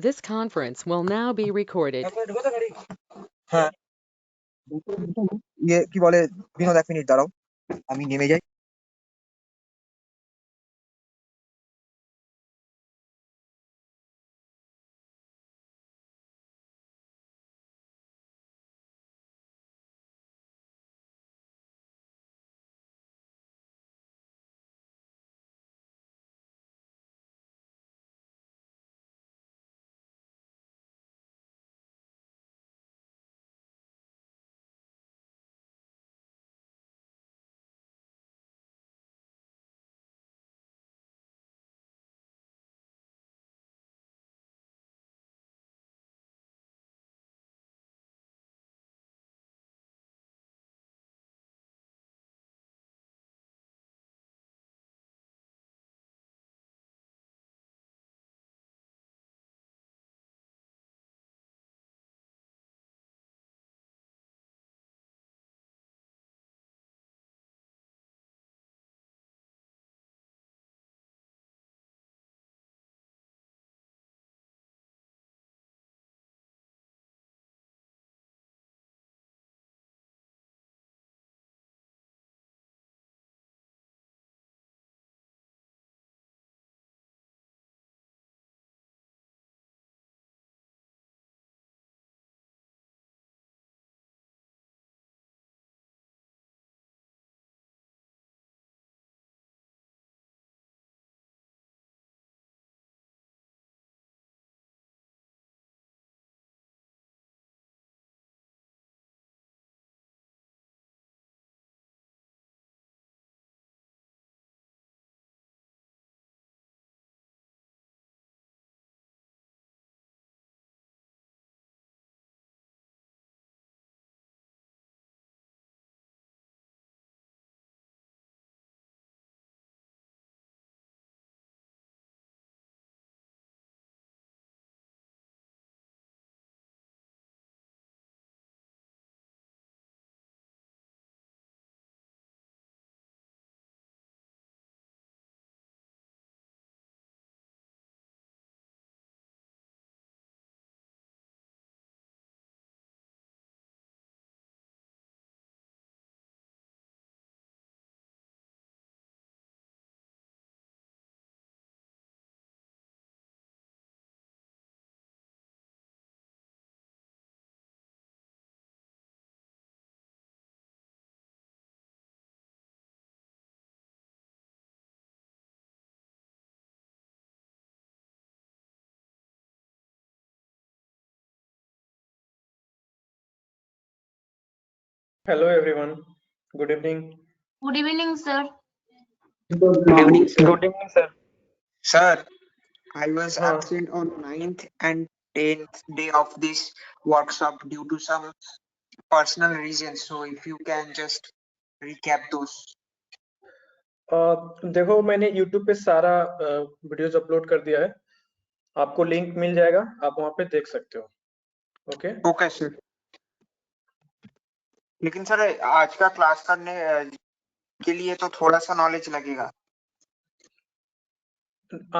This conference will now be recorded. হ্যাঁ ইয়ে কি বলে বিনোদ, 1 মিনিট দাঁড়াও, আমি নেমে যাই। Hello everyone. Good evening. Good evening, sir. Good evening, sir. Good evening, sir. Sir, I was Huh. absent on 9th and 10th day of this workshop due to some personal reasons. So if you can just recap those. देखो मैंने YouTube पे सारा videos upload कर दिया है, आपको link मिल जाएगा, आप वहां पे देख सकते हो। Okay okay sir. लेकिन सर आज का क्लास करने के लिए तो थोड़ा सा नॉलेज लगेगा।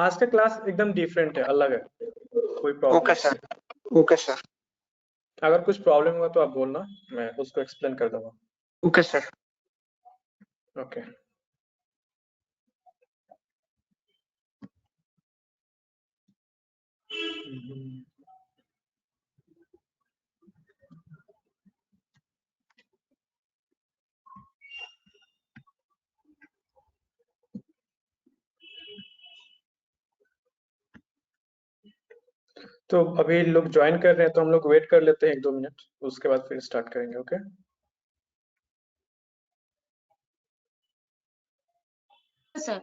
आज का क्लास एकदम डिफरेंट है, अलग है, कोई problem okay sir. Okay sir. अगर कुछ प्रॉब्लम हुआ तो आप बोलना, मैं उसको एक्सप्लेन कर दूंगा। Okay sir. ओके तो अभी लोग ज्वाइन कर रहे हैं, तो हम लोग वेट कर लेते हैं 1-2 मिनट, उसके बाद फिर स्टार्ट करेंगे। Okay Sir.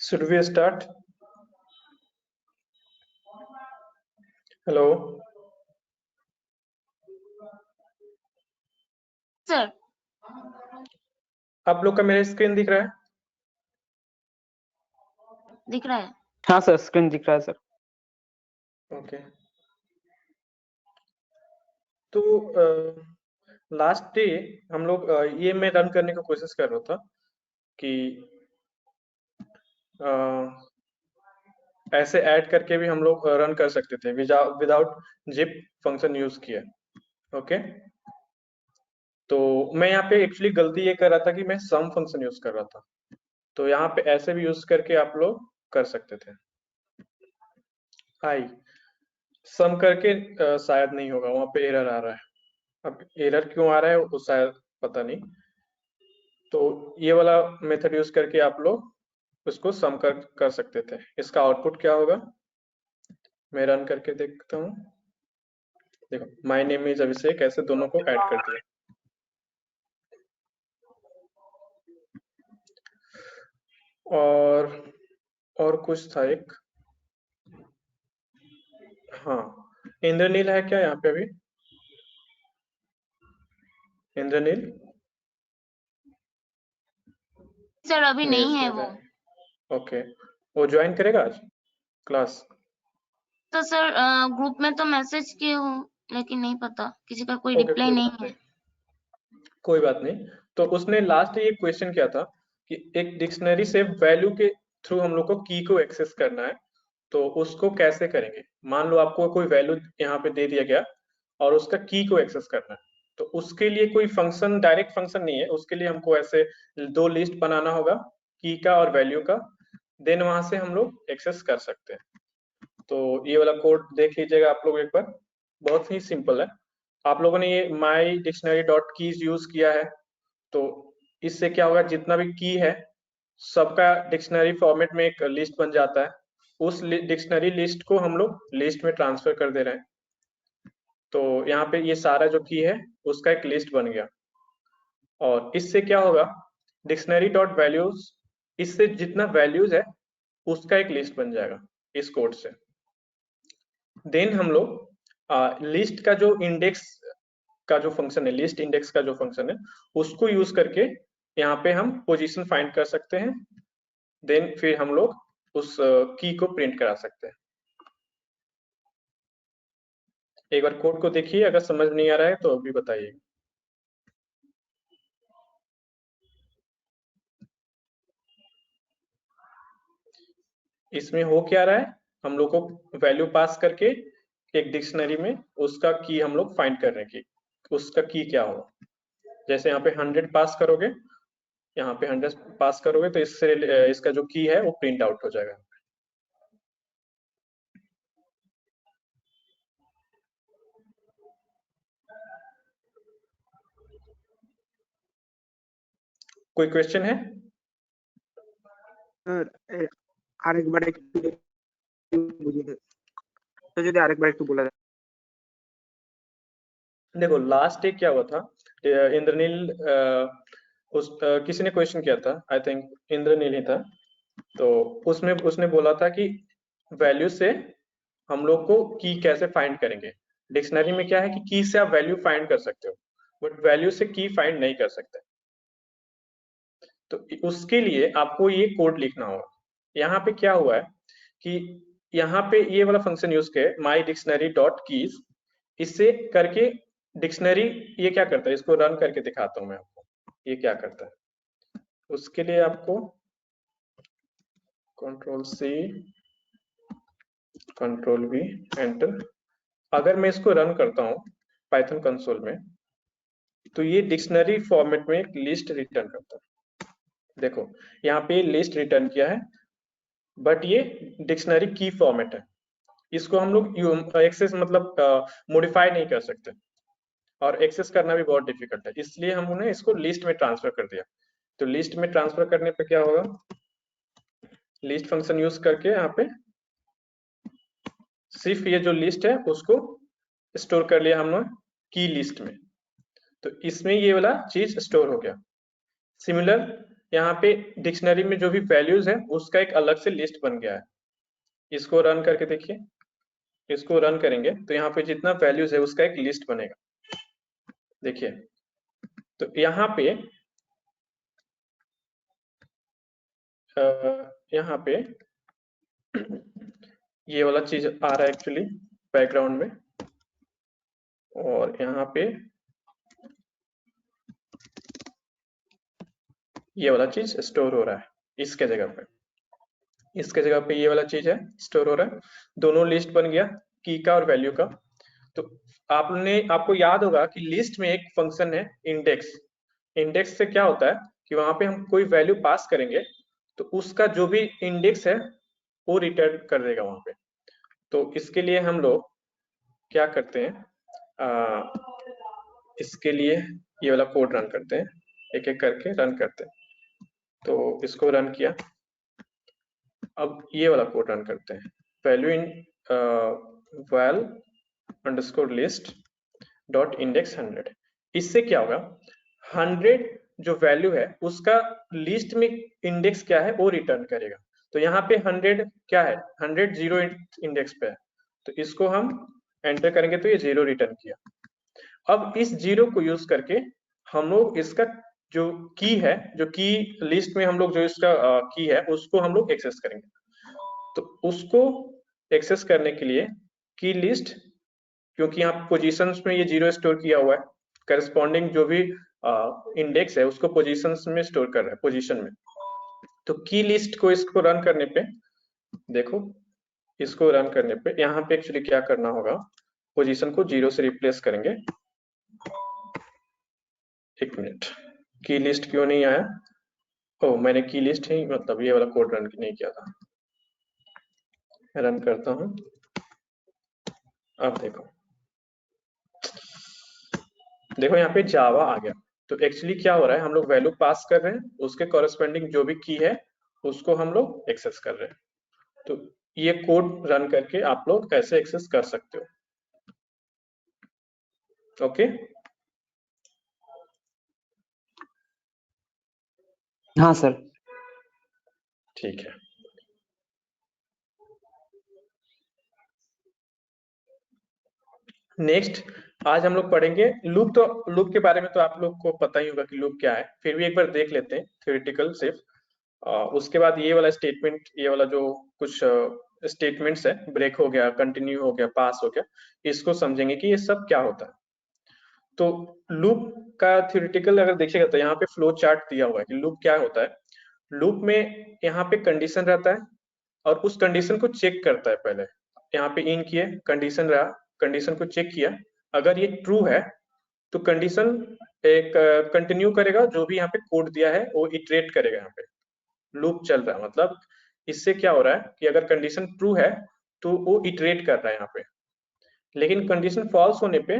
Should we start? Hello. Sir, आप लोग का मेरा स्क्रीन दिख रहा है? दिख रहा है। हाँ सर, स्क्रीन दिख रहा है सर। ओके। तो लास्ट डे हम लोग ये मैं रन करने की कोशिश कर रहा था कि ऐसे ऐड करके भी हम लोग रन कर सकते थे विदाउट जिप फंक्शन यूज किए। ओके, तो मैं यहाँ पे एक्चुअली गलती ये कर रहा था कि मैं सम फंक्शन यूज कर रहा था, तो यहाँ पे ऐसे भी यूज करके आप लोग कर सकते थे। आई सम करके शायद नहीं होगा, वहां पे एरर आ रहा है। अब एरर क्यों आ रहा है वो शायद पता नहीं, तो ये वाला मेथड यूज करके आप लोग उसको सम कर सकते थे। इसका आउटपुट क्या होगा मैं रन करके देखता हूँ। देखो, माय नेम इज अभिषेक, ऐसे दोनों को ऐड कर दिया। और कुछ था एक, हाँ, इंद्रनील है क्या यहाँ पे अभी? इंद्रनील सर अभी नहीं है वो। ओके, वो ज्वाइन करेगा आज क्लास? तो सर ग्रुप में तो मैसेज किए हो, लेकिन नहीं पता, किसी का कोई ओके, रिप्लाई नहीं है। कोई बात नहीं। तो उसने लास्ट ये क्वेश्चन किया था कि एक डिक्शनरी से वैल्यू के थ्रू हम लोग को की को एक्सेस करना है, तो उसको कैसे करेंगे। मान लो आपको कोई वैल्यू यहाँ पे दे दिया गया और उसका की को एक्सेस करना है, तो उसके लिए कोई फंक्शन, डायरेक्ट फंक्शन नहीं है, उसके लिए हमको ऐसे दो लिस्ट बनाना होगा, की का और वैल्यू का, देन वहां से हम लोग एक्सेस कर सकते हैं। तो ये वाला कोड देख लीजिएगा आप लोग एक बार, बहुत ही सिंपल है। आप लोगों ने ये माई डिक्शनरी डॉट कीज यूज किया है, तो इससे क्या होगा, जितना भी की है सबका डिक्शनरी फॉर्मेट में एक लिस्ट बन जाता है। उस डिक्शनरी लिस्ट को हम लोग लिस्ट में ट्रांसफर कर दे रहे हैं, तो यहाँ पे ये सारा जो की है उसका एक लिस्ट बन गया। और इससे क्या होगा, डिक्शनरी डॉट वैल्यूज, इससे जितना वैल्यूज है उसका एक लिस्ट बन जाएगा इस कोड से। देन हम लोग लिस्ट का जो इंडेक्स का जो फंक्शन है, लिस्ट इंडेक्स का जो फंक्शन है, उसको यूज करके यहाँ पे हम पोजीशन फाइंड कर सकते हैं। देन फिर हम लोग उस की को प्रिंट करा सकते हैं। एक बार कोड को देखिए, अगर समझ नहीं आ रहा है तो अभी बताइए। इसमें हो क्या रहा है, हम लोग को वैल्यू पास करके एक डिक्शनरी में उसका की हम लोग फाइंड कर रहे हैं कि उसका की क्या होगा। जैसे यहाँ पे 100 पास करोगे, यहाँ पे 100 पास करोगे तो इससे इसका जो की है वो प्रिंट आउट हो जाएगा। कोई क्वेश्चन है? আরেকবার একটু বুঝিয়ে দেন তো, যদি আরেকবার একটু বলে দেন। देखो लास्ट डे क्या हुआ था, इंद्रनील किसी ने क्वेश्चन किया था, आई थिंक इंद्रनील ही था। तो उसमें उसने बोला था कि वैल्यू से हम लोग को की कैसे फाइंड करेंगे। डिक्शनरी में क्या है कि की से आप वैल्यू फाइंड कर सकते हो, बट वैल्यू से की फाइंड नहीं कर सकते। तो उसके लिए आपको ये कोड लिखना होगा। यहाँ पे क्या हुआ है कि यहाँ पे ये वाला फंक्शन यूज किया माई डिक्शनरी डॉट कीज, इससे करके डिक्शनरी ये क्या करता है, इसको रन करके दिखाता हूँ मैं आपको ये क्या करता है। उसके लिए आपको control C control V enter. अगर मैं इसको रन करता हूँ पाइथन कंसोल में, तो ये डिक्शनरी फॉर्मेट में एक लिस्ट रिटर्न करता है। देखो यहाँ पे लिस्ट रिटर्न किया है, बट ये डिक्शनरी की फॉर्मेट है, इसको हम लोग एक्सेस मतलब मॉडिफाई नहीं कर सकते, और एक्सेस करना भी बहुत डिफिकल्ट है, इसलिए हमने इसको लिस्ट में ट्रांसफर कर दिया। तो लिस्ट में ट्रांसफर करने पे क्या होगा, लिस्ट फंक्शन यूज करके यहाँ पे सिर्फ ये जो लिस्ट है उसको स्टोर कर लिया हमने की लिस्ट में, तो इसमें ये वाला चीज स्टोर हो गया। सिमिलर यहाँ पे डिक्शनरी में जो भी वैल्यूज है उसका एक अलग से लिस्ट बन गया है। इसको रन करके देखिए, इसको रन करेंगे तो यहाँ पे जितना वैल्यूज है उसका एक लिस्ट बनेगा। देखिए तो यहाँ पे ये वाला चीज आ रहा है एक्चुअली बैकग्राउंड में, और यहाँ पे ये वाला चीज स्टोर हो रहा है इसके जगह पे, इसके जगह पे ये वाला चीज है स्टोर हो रहा है। दोनों लिस्ट बन गया, की का और वैल्यू का। तो आपको याद होगा कि लिस्ट में एक फंक्शन है इंडेक्स। इंडेक्स से क्या होता है कि वहां पे हम कोई वैल्यू पास करेंगे तो उसका जो भी इंडेक्स है वो रिटर्न कर देगा वहां पे। तो इसके लिए हम लोग क्या करते हैं, इसके लिए ये वाला कोड रन करते हैं, एक एक करके रन करते हैं। तो इसको रन किया, अब ये वाला कोड रन करते हैं, value in val underscore list dot index 100। इससे क्या होगा, 100 जो वैल्यू है उसका लिस्ट में इंडेक्स क्या है वो रिटर्न करेगा। तो यहाँ पे 100 क्या है, 100 जीरो इंडेक्स पे है, तो इसको हम एंटर करेंगे तो ये 0 रिटर्न किया। अब इस 0 को यूज करके हम लोग इसका जो की है, जो की लिस्ट में हम लोग जो इसका की है उसको हम लोग एक्सेस करेंगे। तो उसको एक्सेस करने के लिए की लिस्ट, क्योंकि यहाँ पोजीशंस में ये 0 स्टोर किया हुआ है, करस्पॉन्डिंग जो भी इंडेक्स है उसको पोजीशंस में स्टोर कर रहा है, पोजीशन में। तो की लिस्ट को इसको रन करने पे देखो, इसको रन करने पे यहाँ पे एक्चुअली क्या करना होगा, पोजीशन को 0 से रिप्लेस करेंगे। एक मिनट, की लिस्ट क्यों नहीं आया, ओ मैंने की लिस्ट ही मतलब ये वाला कोड रन नहीं किया था। रन करता हूँ, अब देखो यहाँ पे जावा आ गया। तो एक्चुअली क्या हो रहा है, हम लोग वैल्यू पास कर रहे हैं, उसके कॉरेस्पॉन्डिंग जो भी की है उसको हम लोग एक्सेस कर रहे हैं। तो ये कोड रन करके आप लोग ऐसे एक्सेस कर सकते हो। ओके, हाँ सर। ठीक है। नेक्स्ट आज हम लोग पढ़ेंगे लूप। तो लूप के बारे में तो आप लोग को पता ही होगा कि लूप क्या है, फिर भी एक बार देख लेते हैं थ्योरेटिकल सिर्फ। उसके बाद ये वाला स्टेटमेंट, ये वाला जो कुछ स्टेटमेंट्स है, ब्रेक हो गया, कंटिन्यू हो गया, पास हो गया, इसको समझेंगे कि ये सब क्या होता है। तो लूप का थ्योरेटिकल अगर देखिएगा तो यहाँ पे फ्लो चार्ट दिया हुआ है कि लूप क्या होता है। लूप में यहाँ पे कंडीशन रहता है और उस कंडीशन को चेक करता है। पहले यहाँ पे इन किए, कंडीशन रहा, कंडीशन को चेक किया, अगर ये ट्रू है तो कंडीशन एक कंटिन्यू करेगा, जो भी यहाँ पे कोड दिया है वो इटरेट करेगा। यहाँ पे लूप चल रहा है, मतलब इससे क्या हो रहा है कि अगर कंडीशन ट्रू है तो वो इटरेट कर रहा है यहाँ पे, लेकिन कंडीशन फॉल्स होने पे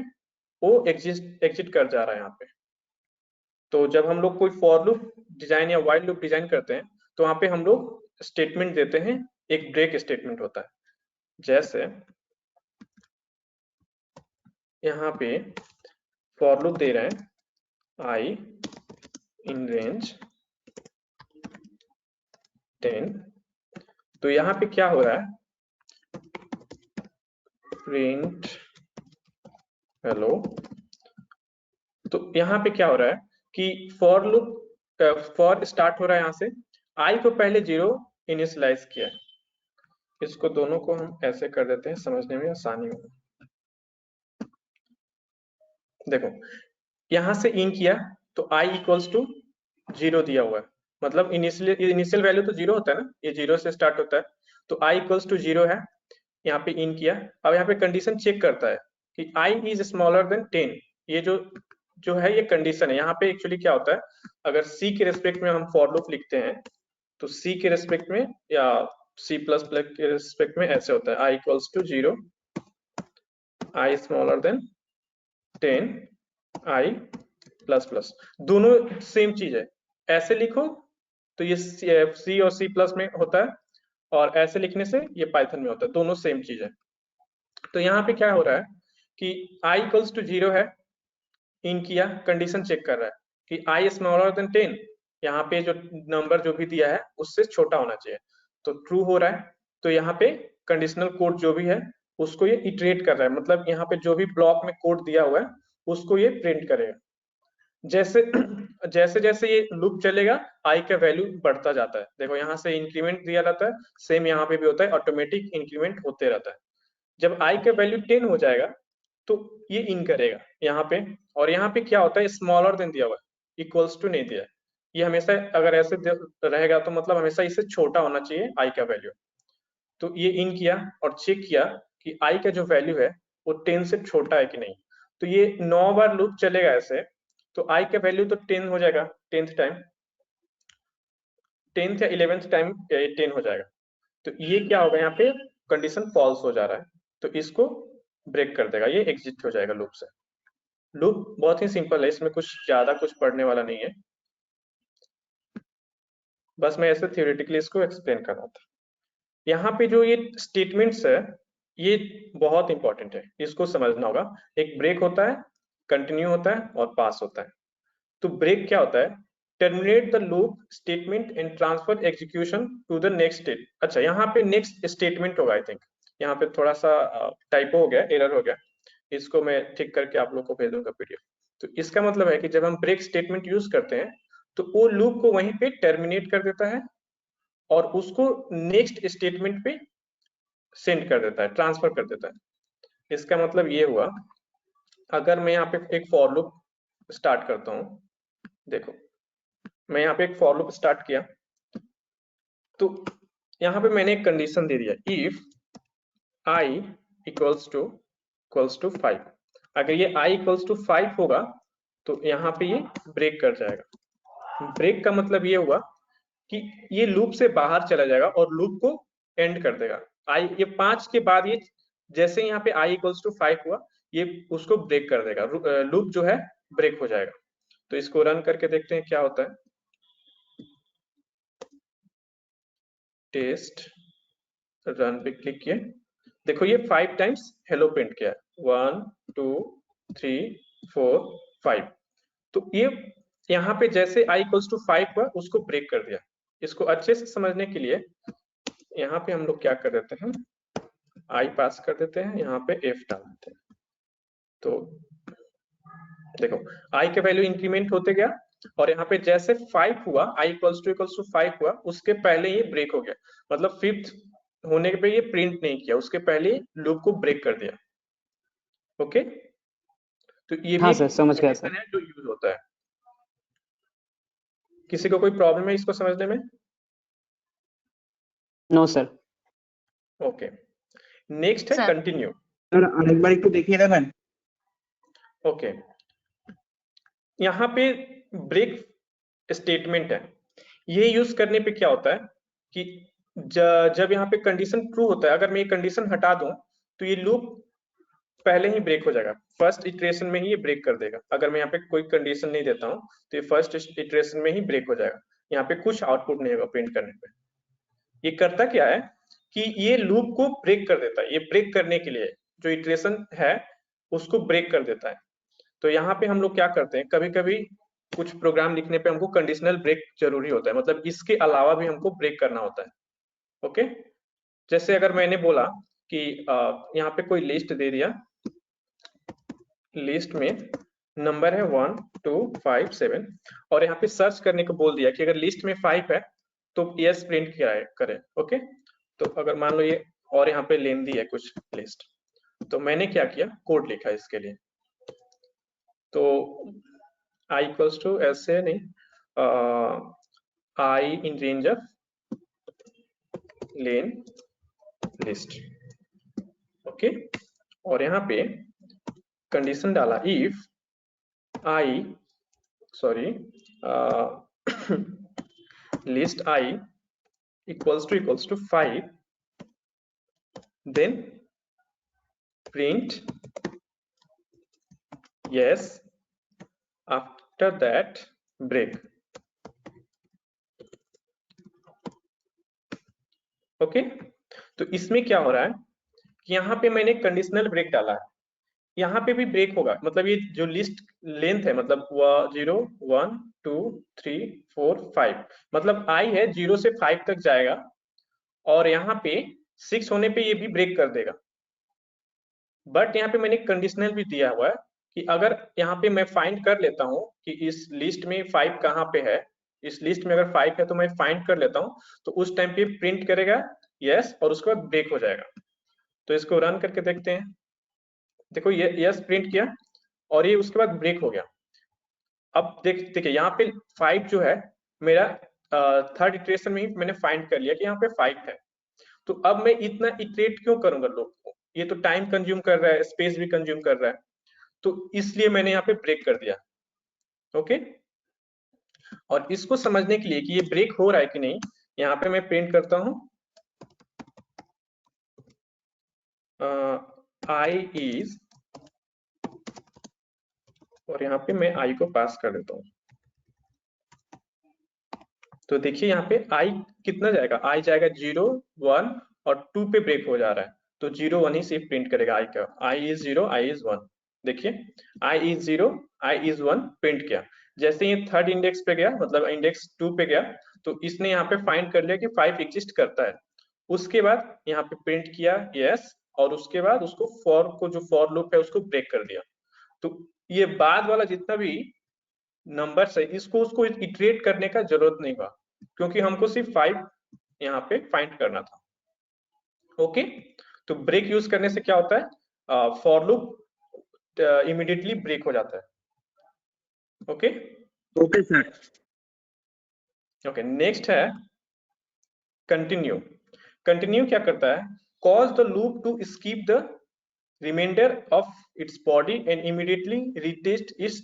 वो एग्जिट कर जा रहा है यहाँ पे। तो जब हम लोग कोई फॉर लूप डिजाइन या व्हाइल लूप डिजाइन करते हैं तो वहां पे हम लोग स्टेटमेंट देते हैं, एक ब्रेक स्टेटमेंट होता है। जैसे यहाँ पे फॉर लूप दे रहे हैं आई इन रेंज 10, तो यहाँ पे क्या हो रहा है, प्रिंट हेलो। तो यहाँ पे क्या हो रहा है कि फॉर लूप, फॉर स्टार्ट हो रहा है यहाँ से, आई को पहले 0 इनिशियलाइज किया है। इसको दोनों को हम ऐसे कर देते हैं, समझने में आसानी होगी। देखो यहाँ से इन किया तो i इक्वल्स टू 0 दिया हुआ है, मतलब इनिशियल वैल्यू तो 0 होता है ना, ये 0 से स्टार्ट होता है, तो i इक्वल्स टू 0 है। यहाँ पे इन किया, अब यहाँ पे कंडीशन चेक करता है कि i इज स्मॉलर देन 10। ये जो है ये कंडीशन है। यहाँ पे एक्चुअली क्या होता है, अगर c के रेस्पेक्ट में हम फॉर लूप लिखते हैं तो c के रेस्पेक्ट में या C++ के रेस्पेक्ट में ऐसे होता है, i equals to 0, i smaller than 10, i plus plus, दोनों सेम चीज है। ऐसे लिखो तो ये C और C+ में होता है, और ऐसे लिखने से ये पाइथन में होता है, दोनों सेम चीज है। तो यहाँ पे क्या हो रहा है कि i इक्वल्स टू 0 है, इन किया, कंडीशन चेक कर रहा है कि i स्मॉलर देन 10, यहाँ पे जो नंबर जो भी दिया है उससे छोटा होना चाहिए, तो ट्रू हो रहा है। तो यहाँ पे कंडीशनल कोड जो भी है उसको ये इटरेट कर रहा है, मतलब यहाँ पे जो भी ब्लॉक में कोड दिया हुआ है उसको ये प्रिंट करेगा। जैसे जैसे जैसे ये लूप चलेगा आई का वैल्यू बढ़ता जाता है। देखो यहाँ से इंक्रीमेंट दिया रहता है, सेम यहाँ पे भी होता है, ऑटोमेटिक इंक्रीमेंट होते रहता है। जब आई का वैल्यू 10 हो जाएगा तो ये इन करेगा यहाँ पे, और यहाँ पे क्या होता है, स्मॉलर देन दिया हुआ है, इक्वल्स टू नहीं दिया है। ये हमेशा अगर ऐसे रहेगा तो मतलब हमेशा इससे छोटा होना चाहिए आई का वैल्यू। तो ये इन किया और चेक किया कि आई का जो वैल्यू है वो 10 से छोटा है कि नहीं। तो ये 9 बार लूप चलेगा ऐसे, तो आई का वैल्यू तो 10 हो जाएगा, 10th टाइम, 10th या 11th टाइम 10 हो जाएगा। तो ये क्या होगा, यहाँ पे कंडीशन फॉल्स हो जा रहा है, तो इसको ब्रेक कर देगा, ये एग्जिट हो जाएगा लूप से। लूप बहुत ही सिंपल है, इसमें कुछ ज्यादा कुछ पढ़ने वाला नहीं है, बस मैं ऐसे थियोरेटिकली इसको एक्सप्लेन कर रहा था। यहाँ पे जो ये स्टेटमेंट्स है ये बहुत इंपॉर्टेंट है, इसको समझना होगा। एक ब्रेक होता है, कंटिन्यू होता है और पास होता है। तो ब्रेक क्या होता है, terminate the loop statement and transfer execution to the next state. अच्छा, यहाँ पे नेक्स्ट स्टेटमेंट होगा, आई थिंक यहाँ पे थोड़ा सा टाइपो हो गया, एरर हो गया, इसको मैं ठीक करके आप लोग को भेज दूंगा पीडीएफ। तो इसका मतलब है कि जब हम ब्रेक स्टेटमेंट यूज करते हैं तो वो लूप को वहीं पे टर्मिनेट कर देता है और उसको नेक्स्ट स्टेटमेंट पे सेंड कर देता है, ट्रांसफर कर देता है। इसका मतलब ये हुआ, अगर मैं यहाँ पे एक फॉर लूप स्टार्ट करता हूँ, देखो मैं यहाँ पे एक फॉर लूप स्टार्ट किया, तो यहाँ पे मैंने एक कंडीशन दे दिया, इफ आई इक्वल्स टू 5। अगर ये i इक्वल्स टू 5 होगा तो यहाँ पे ये ब्रेक कर जाएगा। ब्रेक का मतलब ये हुआ कि ये लूप से बाहर चला जाएगा और लूप को एंड कर देगा। ये 5 के बाद ये जैसे यहाँ पे i इक्वल्स टू 5 हुआ, ये उसको ब्रेक कर देगा, लूप जो है ब्रेक हो जाएगा। तो इसको रन करके देखते हैं क्या होता है। टेस्ट रन पे क्लिक किए, देखो ये 5 टाइम्स हेलो प्रिंट किया है, 1 2 3 4 5। तो ये यहाँ पे जैसे i इक्वल्स टू 5 हुआ उसको ब्रेक कर दिया। इसको अच्छे से समझने के लिए यहाँ पे हम लोग क्या कर देते हैं, i पास कर देते हैं, यहाँ पे f डाल देते हैं। तो देखो i का वैल्यू इंक्रीमेंट होते गया और यहाँ पे जैसे 5 हुआ, i इक्वल्स टू 5 हुआ, उसके पहले ये ब्रेक हो गया, मतलब 5th होने पे ये प्रिंट नहीं किया, उसके पहले लूप को ब्रेक कर दिया। ओके, तो ये भी हाँ सर, समझ गया कंडीशन सर। है जो यूज होता है। किसी को कोई प्रॉब्लम है इसको समझने में? No sir. ओके, नेक्स्ट है सर कंटिन्यू। सर अनेक बार একটু দেখিয়ে দেবেন। ओके, यहाँ पे ब्रेक स्टेटमेंट है, ये यूज करने पे क्या होता है कि जब यहाँ पे कंडीशन ट्रू होता है, अगर मैं ये कंडीशन हटा दूं तो ये लूप पहले ही ब्रेक हो जाएगा, फर्स्ट इटरेशन में ही ये ब्रेक कर देगा। अगर मैं यहाँ पे कोई कंडीशन नहीं देता हूँ तो ये फर्स्ट इटरेशन में ही ब्रेक हो जाएगा, यहाँ पे कुछ आउटपुट नहीं होगा प्रिंट करने पे। ये करता क्या है कि ये लूप को ब्रेक कर देता है, ये ब्रेक करने के लिए जो इटरेशन है उसको ब्रेक कर देता है। तो यहाँ पे हम लोग क्या करते हैं, कभी कभी कुछ प्रोग्राम लिखने पे हमको कंडीशनल ब्रेक जरूरी होता है, मतलब इसके अलावा भी हमको ब्रेक करना होता है। ओके, जैसे अगर मैंने बोला कि यहाँ पे कोई लिस्ट दे दिया, लिस्ट में नंबर है 1 2 5 7 और यहाँ पे सर्च करने को बोल दिया कि अगर लिस्ट में 5 है तो यस प्रिंट करे। ओके, तो अगर मान लो ये और यहाँ पे लेंदी है कुछ लिस्ट, तो मैंने क्या किया, कोड लिखा इसके लिए। तो i इक्वल्स टू ऐसे नहीं, i in range of lane list. Okay, और यहाँ पे कंडीशन डाला, if i sorry list I equals to 5, then print yes, after that break। Okay, तो इसमें क्या हो रहा है कि यहाँ पे मैंने कंडीशनल ब्रेक डाला है, यहाँ पे भी ब्रेक होगा, मतलब ये जो लिस्ट लेंथ है, मतलब 0 1 2 3 4 5, मतलब आई है 0 से 5 तक जाएगा, और यहाँ पे 6 होने पे ये भी ब्रेक कर देगा। बट यहाँ पे मैंने कंडीशनल भी दिया हुआ है कि अगर यहाँ पे मैं फाइंड कर लेता हूँ कि इस लिस्ट में 5 कहाँ पे है, इस लिस्ट में अगर 5 है तो मैं फाइंड कर लेता हूँ, तो उस टाइम पे प्रिंट करेगा यस, और उसके बाद ब्रेक हो जाएगा। तो इसको रन करके देखते हैं। देखो ये यस प्रिंट किया और ये उसके बाद ब्रेक हो गया। अब देखिए यहाँ पे 5 जो है मेरा थर्ड इटरेशन में ही मैंने फाइंड कर लिया कि यहाँ पे 5 है। तो अब मैं इतना इटरेट क्यों करूंगा लोग को, ये तो टाइम कंज्यूम कर रहा है, स्पेस भी कंज्यूम कर रहा है, तो इसलिए मैंने यहाँ पे ब्रेक कर दिया। ओके, और इसको समझने के लिए कि ये ब्रेक हो रहा है कि नहीं, यहाँ पे मैं प्रिंट करता हूं आई इज, और यहाँ पे मैं आई को पास कर देता हूँ। तो देखिए यहाँ पे आई कितना जाएगा, आई जाएगा 0 1 और 2 पे ब्रेक हो जा रहा है, तो 0 1 ही सिर्फ प्रिंट करेगा आई का। आई इज 0 आई इज 1, देखिए I is 0 I is 1 print किया। जैसे ये थर्ड इंडेक्स पे गया, मतलब इंडेक्स 2 पे गया, तो इसने यहाँ पे फाइंड कर लिया कि 5 एग्जिस्ट करता है। उसके बाद यहाँ पे प्रिंट किया यस, और उसके बाद उसको फॉर को, जो फॉर लूप है उसको ब्रेक कर दिया। तो ये बाद वाला जितना भी नंबर्स है, इसको उसको इटरेट करने का जरूरत नहीं हुआ, क्योंकि हमको सिर्फ 5 यहाँ पे फाइंड करना था। ओके, तो ब्रेक यूज करने से क्या होता है, फॉर लूप इमीडिएटली ब्रेक हो जाता है। Okay okay sir. Okay, next है कंटिन्यू। कंटिन्यू क्या करता है, cause the loop to skip the remainder of its body and immediately retest its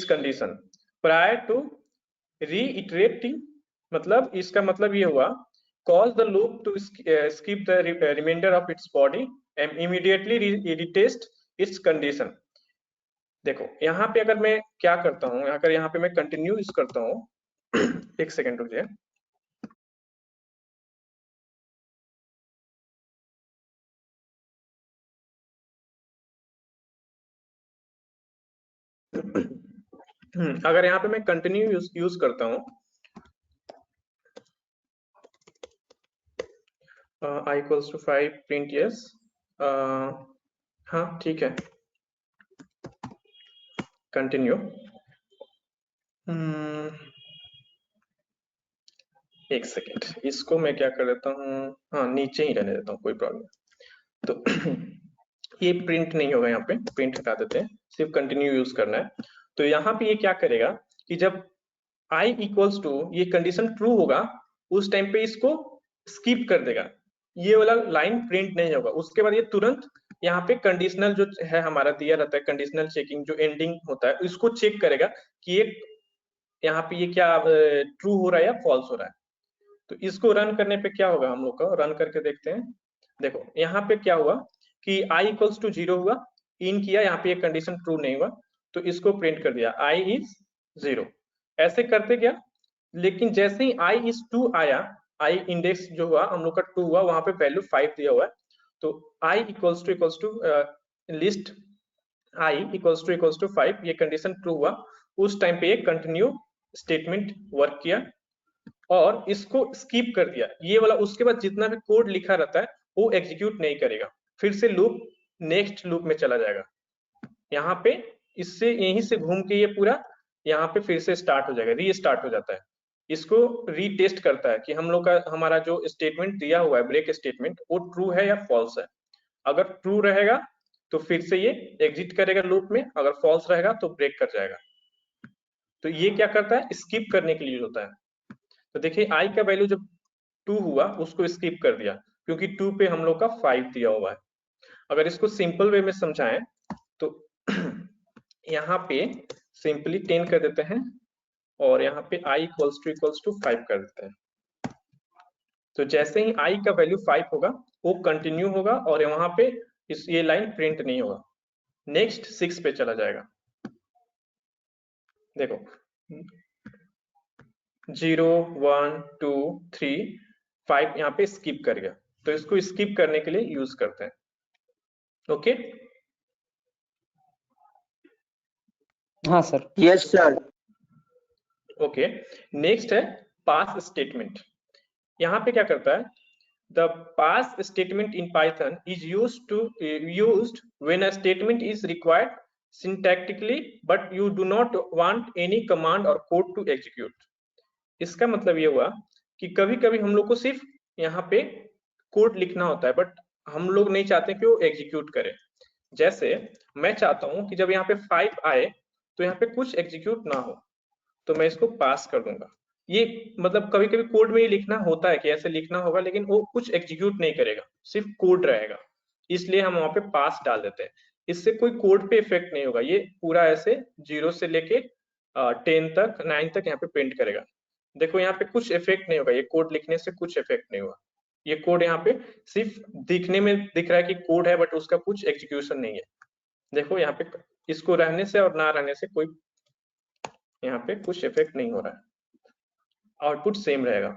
condition prior to reiterating। मतलब इसका मतलब ये हुआ, cause the loop to skip the remainder of its body and immediately retest its condition। देखो यहाँ पे अगर मैं क्या करता हूँ, अगर यहाँ पे मैं कंटिन्यू यूज करता हूँ एक सेकेंड रुकिए। अगर यहाँ पे मैं कंटिन्यू यूज करता हूँ, i equals to 5 print yes, हाँ ठीक है, कंटिन्यू। एक सेकेंड, इसको मैं क्या कर देता हूँ, हाँ नीचे ही रहने देता हूँ, कोई प्रॉब्लम। तो ये प्रिंट नहीं होगा, यहाँ पे प्रिंट हटा देते हैं, सिर्फ कंटिन्यू यूज करना है। तो यहाँ पे ये क्या करेगा कि जब i इक्वल्स टू ये कंडीशन ट्रू होगा, उस टाइम पे इसको स्किप कर देगा, ये वाला लाइन प्रिंट नहीं होगा। उसके बाद ये तुरंत यहाँ पे कंडीशनल जो है हमारा दिया रहता है, कंडीशनल चेकिंग जो एंडिंग होता है, इसको चेक करेगा कि ये यहाँ पे ये क्या ट्रू हो रहा है या फॉल्स हो रहा है। तो इसको रन करने पे क्या होगा, हम लोग को रन करके देखते हैं। देखो यहाँ पे क्या हुआ कि i इक्वल्स टू 0 हुआ, इन किया, यहाँ पे ये कंडीशन ट्रू नहीं हुआ, तो इसको प्रिंट कर दिया i इज 0। ऐसे करते क्या, लेकिन जैसे ही i इज 2 आया, i इंडेक्स जो हुआ हम लोग का 2 हुआ, वहां पे वैल्यू 5 दिया हुआ है, तो i equals to list i equals to 5, ये कंडीशन ट्रू हुआ। उस टाइम पे ये कंटिन्यू स्टेटमेंट वर्क किया और इसको स्किप कर दिया, ये वाला। उसके बाद जितना भी कोड लिखा रहता है वो एग्जीक्यूट नहीं करेगा, फिर से लूप नेक्स्ट लूप में चला जाएगा। यहाँ पे इससे यहीं से घूम के ये पूरा यहाँ पे फिर से स्टार्ट हो जाएगा, रीस्टार्ट हो जाता है। इसको रीटेस्ट करता है कि हम लोग का हमारा जो स्टेटमेंट दिया हुआ है ब्रेक स्टेटमेंट, वो ट्रू है या फॉल्स है। अगर ट्रू रहेगा तो फिर से ये एग्जिट करेगा लूप में, अगर फॉल्स रहेगा तो ब्रेक कर जाएगा। तो ये क्या करता है, स्किप करने के लिए होता है। तो देखिए i का वैल्यू जब 2 हुआ उसको स्किप कर दिया, क्योंकि 2 पे हम लोग का 5 दिया हुआ है। अगर इसको सिंपल वे में समझाएं तो यहाँ पे सिंपली 10 कर देते हैं और यहाँ पे i इक्वल्स टू 5 कर देते हैं। तो जैसे ही i का वैल्यू 5 होगा वो कंटिन्यू होगा और वहां पे ये लाइन प्रिंट नहीं होगा, नेक्स्ट 6 पे चला जाएगा। देखो 0 1 2 3 5 यहाँ पे स्किप कर गया, तो इसको स्किप करने के लिए यूज करते हैं। ओके, हाँ sir. Yes sir. Okay, next है पास स्टेटमेंट। यहाँ पे क्या करता है, the pass statement in Python is used when a statement is required syntactically but you do not want any command or code to execute. इसका मतलब ये हुआ कि कभी कभी हम लोग को सिर्फ यहाँ पे कोड लिखना होता है बट हम लोग नहीं चाहते कि वो एग्जीक्यूट करे। जैसे मैं चाहता हूं कि जब यहाँ पे 5 आए तो यहाँ पे कुछ एग्जीक्यूट ना हो, तो मैं इसको पास कर दूंगा। ये मतलब कभी कभी कोड में ये लिखना होता है कि ऐसे लिखना होगा, लेकिन वो कुछ एग्जीक्यूट नहीं करेगा, सिर्फ कोड रहेगा, इसलिए हम वहां पे पास डाल देते हैं। इससे कोई कोड पे इफेक्ट नहीं होगा, ये पूरा ऐसे 0 से लेके 10 तक 9 तक यहाँ पे प्रिंट करेगा। देखो यहाँ पे कुछ इफेक्ट नहीं होगा, ये कोड लिखने से कुछ इफेक्ट नहीं हुआ। ये कोड यहाँ पे सिर्फ दिखने में दिख रहा है कि कोड है बट उसका कुछ एग्जीक्यूशन नहीं है। देखो यहाँ पे इसको रहने से और ना रहने से कोई यहाँ पे कुछ इफेक्ट नहीं हो रहा है, आउटपुट सेम रहेगा।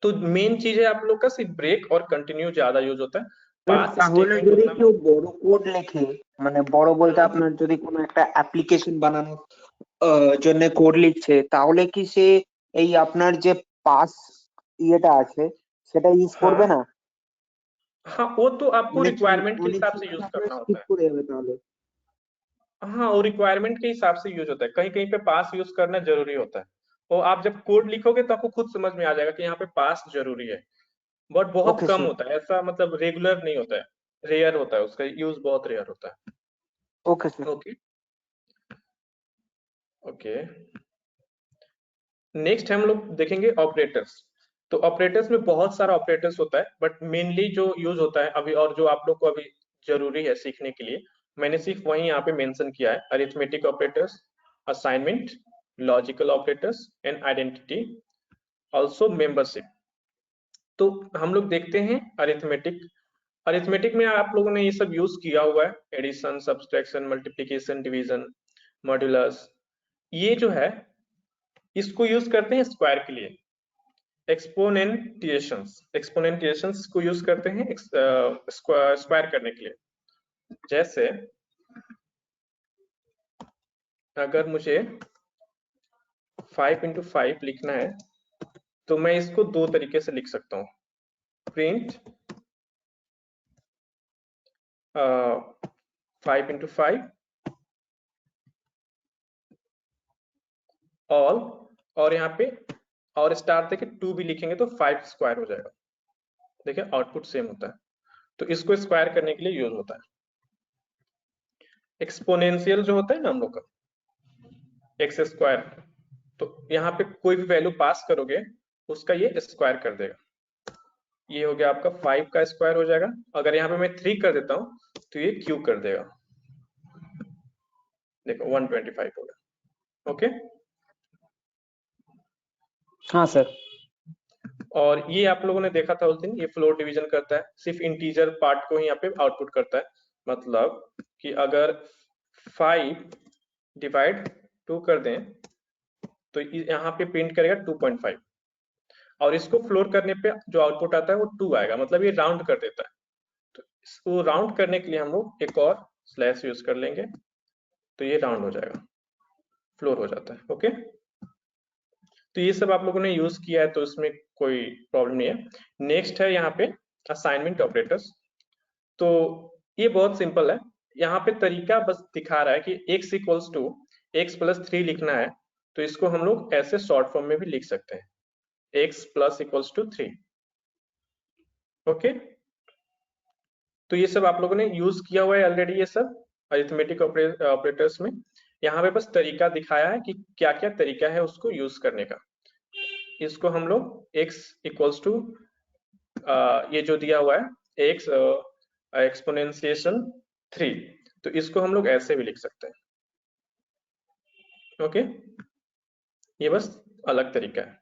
तो मेन चीज है आप लोग का सिर्फ ब्रेक और कंटिन्यू ज्यादा यूज होता है। पास তাহলে स्टेटमेंट যদি उतना কেউ বড় কোড লেখে, মানে বড় বলতে আপনার যদি কোনো একটা অ্যাপ্লিকেশন বানানোর জন্য কোড লিখছে, তাহলে কি সে এই আপনার যে পাস ইয়েটা আছে সেটা ইউজ हाँ করবে না? हाँ, वो तो आपको অনেক रिक्वायरमेंट के অনেক हिसाब से সময় यूज আপনার करना होता স্কিপ है। করে যাবে তাহলে। हाँ, वो रिक्वायरमेंट के हिसाब से यूज होता है, कहीं कहीं पे पास यूज करना जरूरी होता है। और आप जब कोड लिखोगे तो आपको खुद समझ में आ जाएगा कि यहाँ पे पास जरूरी है, बट बहुत ওকে कम স্যার। होता है, ऐसा मतलब रेगुलर नहीं होता है, रेयर होता है, उसका यूज बहुत रेयर होता है। Okay sir. Okay okay, next हम लोग देखेंगे ऑपरेटर्स। तो ऑपरेटर्स में बहुत सारा ऑपरेटर्स होता है बट मेनली जो यूज होता है अभी और जो आप लोग को अभी जरूरी है सीखने के लिए, मैंने सिर्फ वही यहाँ पे मेंशन किया है, arithmetic operators, assignment, logical operators and identity, also membership. तो हम लोग देखते हैं अरिथमेटिक। अरिथमेटिक में आप लोगों ने ये सब यूज किया हुआ है, addition, subtraction, multiplication, division, modulus. ये जो है इसको यूज करते हैं स्क्वायर के लिए, एक्सपोनेंटिएशंस को यूज करते हैं स्क्वायर करने के लिए। जैसे अगर मुझे 5 × 5 लिखना है तो मैं इसको दो तरीके से लिख सकता हूँ, प्रिंट 5 × 5 ऑल, और यहाँ पे और स्टार देके 2 भी लिखेंगे तो 5 स्क्वायर हो जाएगा। देखिए आउटपुट सेम होता है, तो इसको स्क्वायर करने के लिए यूज होता है। एक्सपोनेंशियल जो होता है ना हम लोग का एक्स स्क्वायर, तो यहाँ पे कोई भी वैल्यू पास करोगे उसका ये स्क्वायर कर देगा। ये हो गया आपका 5 का स्क्वायर हो जाएगा। अगर यहाँ पे मैं 3 कर देता हूँ तो ये क्यूब कर देगा, देखो 125 हो गया। ओके, हाँ सर। और ये आप लोगों ने देखा था उस दिन, ये फ्लोर डिवीजन करता है, सिर्फ इंटीजर पार्ट को ही यहाँ पे आउटपुट करता है। मतलब कि अगर 5 डिवाइड 2 कर दें तो यहाँ पे प्रिंट करेगा 2.5, और इसको फ्लोर करने पे जो आउटपुट आता है वो 2 आएगा, मतलब ये राउंड कर देता है। तो इसको राउंड करने के लिए हम लोग एक और स्लैश यूज कर लेंगे, तो ये राउंड हो जाएगा, फ्लोर हो जाता है। ओके, तो ये सब आप लोगों ने यूज किया है तो इसमें कोई प्रॉब्लम नहीं है। नेक्स्ट है यहाँ पे असाइनमेंट ऑपरेटर्स। तो ये बहुत सिंपल है, यहाँ पे तरीका बस दिखा रहा है कि x = x + 3 लिखना है, तो इसको हम लोग ऐसे शॉर्ट फॉर्म में भी लिख सकते हैं, x + 3। ओके, तो ये सब आप लोगों ने यूज किया हुआ है ऑलरेडी, ये सब अरिथमेटिक ऑपरेटर्स में। यहाँ पे बस तरीका दिखाया है कि क्या क्या तरीका है उसको यूज करने का। इसको हम लोग x = ये जो दिया हुआ है x एक्सपोनेंशिएशन 3, तो इसको हम लोग ऐसे भी लिख सकते हैं। ओके, ये बस अलग तरीका है।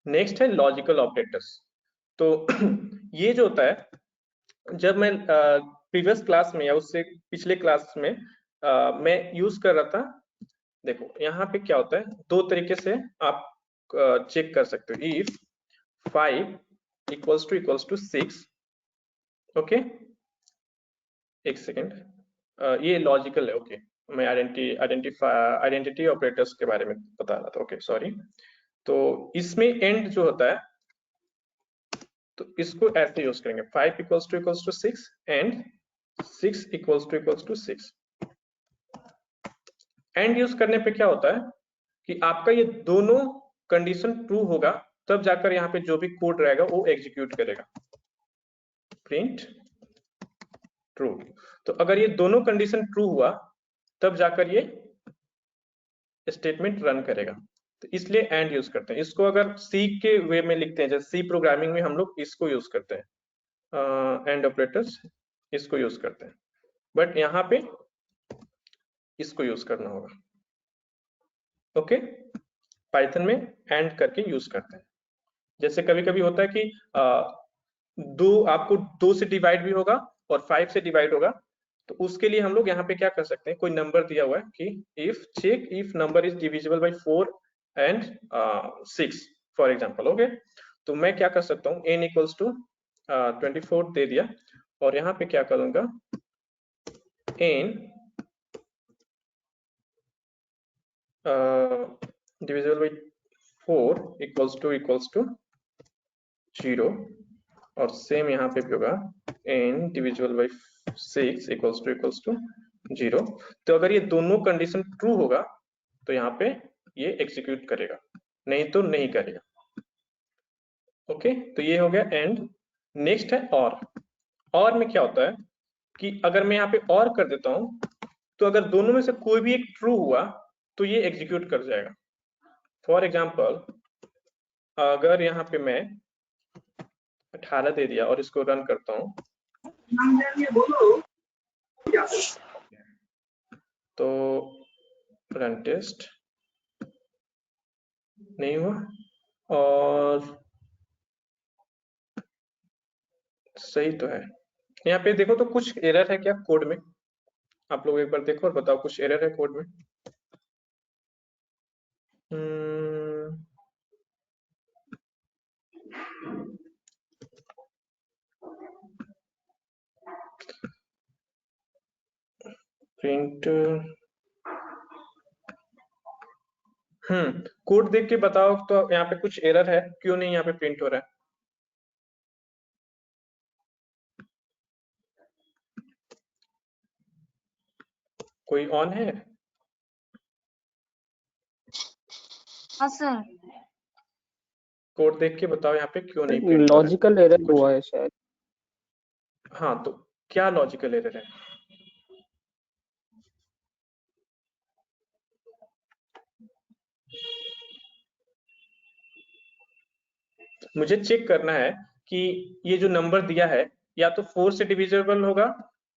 नेक्स्ट है लॉजिकल ऑपरेटर्स। तो ये जो होता है, जब मैं प्रीवियस क्लास में या उससे पिछले क्लास में मैं यूज कर रहा था, देखो यहाँ पे क्या होता है, दो तरीके से आप चेक कर सकते हो। इफ 5 = 6, ओके, एक सेकेंड, ये लॉजिकल है। ओके, मैं आइडेंटिटी ऑपरेटर्स के बारे में बता रहा था। Okay sorry. तो इसमें एंड जो होता है तो इसको ऐसे यूज करेंगे 5 equals to 6 and 6 equals to 6। And use करने पे क्या होता है कि आपका ये दोनों कंडीशन ट्रू होगा तब जाकर यहाँ पे जो भी कोड रहेगा वो एग्जीक्यूट करेगा। Print true. तो अगर ये दोनों कंडीशन ट्रू हुआ तब जाकर ये स्टेटमेंट रन करेगा। तो इसलिए एंड यूज करते हैं इसको। अगर सी के वे में लिखते हैं जैसे सी प्रोग्रामिंग में हम लोग इसको यूज करते हैं, एंड ऑपरेटर्स इसको यूज करते हैं, बट यहाँ पे इसको यूज करना होगा। ओके, पाइथन में एंड करके यूज करते हैं। जैसे कभी कभी होता है कि आपको 2 से डिवाइड भी होगा और 5 से डिवाइड होगा, तो उसके लिए हम लोग यहाँ पे क्या कर सकते हैं, कोई नंबर दिया हुआ है कि if check if number is divisible by 4 and 6 for example. Okay, तो मैं क्या कर सकता हूँ n इक्वल्स टू 24 दे दिया और यहाँ पे क्या करूंगा n divisible by 4 equals to 0 और सेम यहाँ पे भी होगा n divisible by 6 equals to 0। तो अगर ये दोनों कंडीशन ट्रू होगा तो यहाँ पे ये एग्जीक्यूट करेगा, नहीं तो नहीं करेगा। ओके, तो ये हो गया एंड। नेक्स्ट है और में क्या होता है कि अगर मैं यहाँ पे और कर देता हूँ तो अगर दोनों में से कोई भी एक ट्रू हुआ तो ये एग्जीक्यूट कर जाएगा। फॉर एग्जाम्पल अगर यहाँ पे मैं 18 दे दिया और इसको रन करता हूँ तो रन टेस्ट नहीं हुआ और सही तो है। यहाँ पे देखो तो कुछ एरर है क्या कोड में, आप लोग एक बार देखो और बताओ कुछ एरर है कोड में। प्रिंट कोड देख के बताओ तो यहाँ पे कुछ एरर है, क्यों नहीं यहाँ पे प्रिंट हो रहा है। कोई ऑन है? हाँ सर। कोड देख के बताओ यहाँ पे क्यों नहीं प्रिंट हो रहा है। लॉजिकल एरर हुआ है शायद। हाँ, तो क्या लॉजिकल एरर है? मुझे चेक करना है कि ये जो नंबर दिया है या तो 4 से डिविजिबल होगा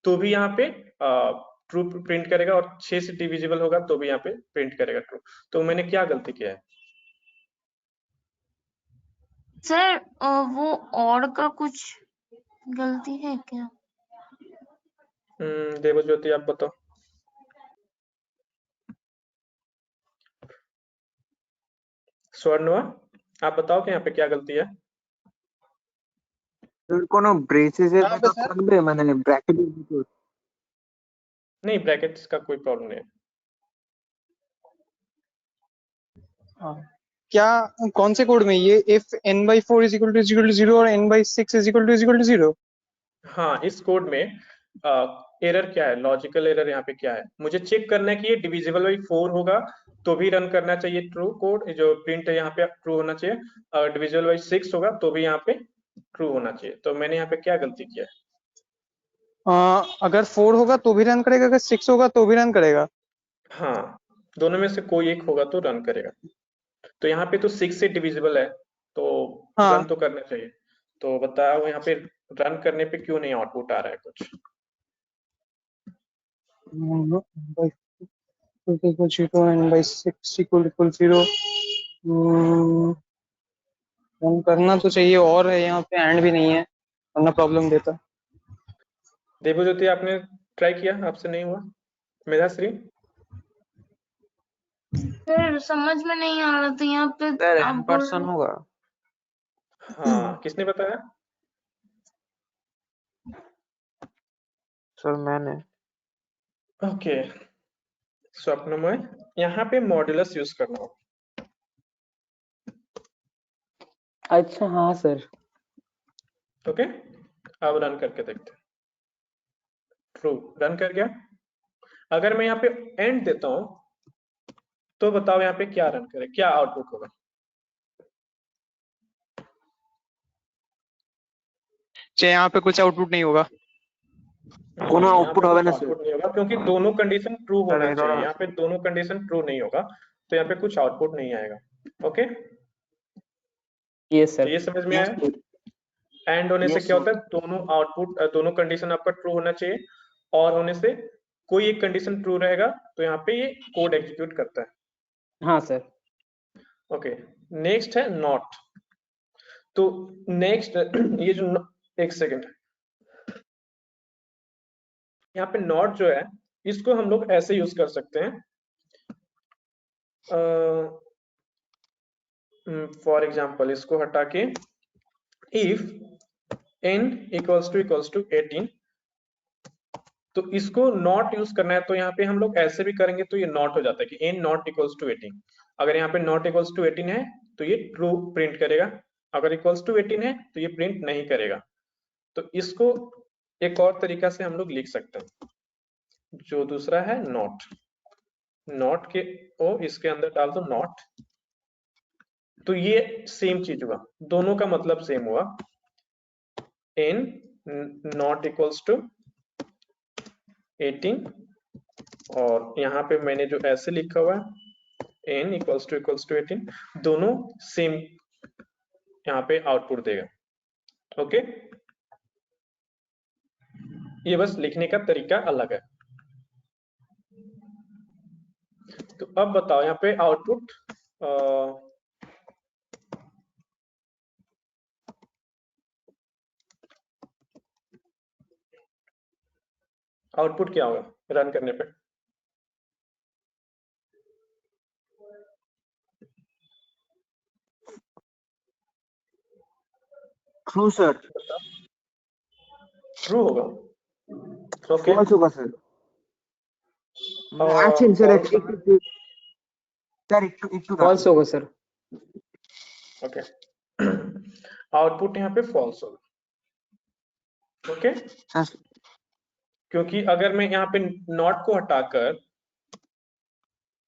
तो भी यहाँ पे ट्रू प्रिंट करेगा और 6 से डिविजिबल होगा तो भी यहाँ पे प्रिंट करेगा ट्रू। तो मैंने क्या गलती किया है? सर वो और का कुछ गलती है क्या? देवज्योति आप बताओ। स्वर्णवा आप बताओ कि यहाँ पे क्या गलती है? কোনো ব্রেসেসের ভেতর থাকবে মানে ব্র্যাকেটের ভিতর? नहीं, ब्रैकेट्स का कोई प्रॉब्लम नहीं है। क्या कौन से कोड में ये if n/4 is equal to 0 और n/6 is equal to 0? हाँ, इस कोड में एरर क्या है, लॉजिकल एरर यहाँ पे क्या है? मुझे चेक करना है कि ये डिविजिबल बाई 4 होगा तो भी रन करना चाहिए ट्रू कोड, जो प्रिंट है यहाँ पे ट्रू होना चाहिए। और डिविजिबल बाई 6 होगा तो भी यहाँ पे ट्रू होना चाहिए। तो मैंने यहाँ पे क्या गलती किया है? अगर 4 होगा तो भी रन करेगा, अगर 6 होगा तो भी रन करेगा। हाँ, दोनों में से कोई एक होगा तो रन करेगा। तो यहाँ पे तो 6 से डिविजिबल है तो हाँ। रन तो करना चाहिए। तो बताओ यहाँ पे रन करने पे क्यों नहीं आउटपुट आ रहा है कुछ? n/6 equal 0 रन करना तो चाहिए और है, यहाँ पे एंड भी नहीं है वरना प्रॉब्लम देता। देवज्योति आपने ट्राई किया, आपसे नहीं हुआ? मेधाश्री? सर समझ में नहीं आ रहा था यहाँ पे सर आप बोल एम्परसन होगा? हाँ, किसने बताया? सर मैंने। ओके, स्वप्नमय, यहाँ पे मॉड्यूलस यूज करना होगा। अच्छा हाँ सर। ओके, अब रन करके देखते हैं। ट्रू, रन कर गया। अगर मैं यहाँ पे एंड देता हूं तो बताओ यहाँ पे क्या रन करे, क्या आउटपुट होगा? चाहे यहाँ पे कुछ आउटपुट नहीं होगा। কোনো यहाँ आउटपुट पे হবে कुछ না স্যার। आउटपुट नहीं होगा क्योंकि दोनों कंडीशन ट्रू होना चाहिए। यहाँ पे दोनों कंडीशन ट्रू नहीं होगा तो यहाँ पे कुछ आउटपुट नहीं आएगा। ओके, यस तो सर। ये समझ में यस आया? एंड होने से Yes, क्या sir. होता है, दोनों आउटपुट दोनों कंडीशन आपका ट्रू होना चाहिए, और होने से कोई एक कंडीशन ट्रू रहेगा तो यहाँ पे ये कोड एग्जीक्यूट करता है। हाँ सर। ओके, नेक्स्ट है नॉट। तो नेक्स्ट ये जो एक सेकेंड, यहाँ पे नॉट जो है इसको हम लोग ऐसे यूज कर सकते हैं। फॉर एग्जाम्पल इसको हटा के, इफ n इक्वल्स टू 18, तो इसको नॉट यूज करना है तो यहाँ पे हम लोग ऐसे भी करेंगे तो ये नॉट हो जाता है कि n नॉट इक्वल्स टू 18। अगर यहाँ पे नॉट इक्वल्स टू 18 है तो ये ट्रू प्रिंट करेगा, अगर इक्वल्स टू 18 है तो ये प्रिंट नहीं करेगा। तो इसको एक और तरीका से हम लोग लिख सकते हैं, जो दूसरा है नॉट। नॉट के ओ इसके अंदर डाल दो नॉट, तो ये सेम चीज हुआ, दोनों का मतलब सेम हुआ। n नॉट इक्वल्स टू 18, और यहाँ पे मैंने जो ऐसे लिखा हुआ है n इक्वल्स टू 18, दोनों सेम यहाँ पे आउटपुट देगा। ओके, ये बस लिखने का तरीका अलग है। तो अब बताओ यहाँ पे आउटपुट आउटपुट क्या होगा रन करने पे? True, sir. ट्रू होगा। ओके, False होगा sir. আছেন স্যার একটু স্যার একটু फॉल्स होगा सर। ओके, आउटपुट यहाँ पे फॉल्स होगा। ओके, স্যার क्योंकि अगर मैं यहाँ पे नॉट को हटाकर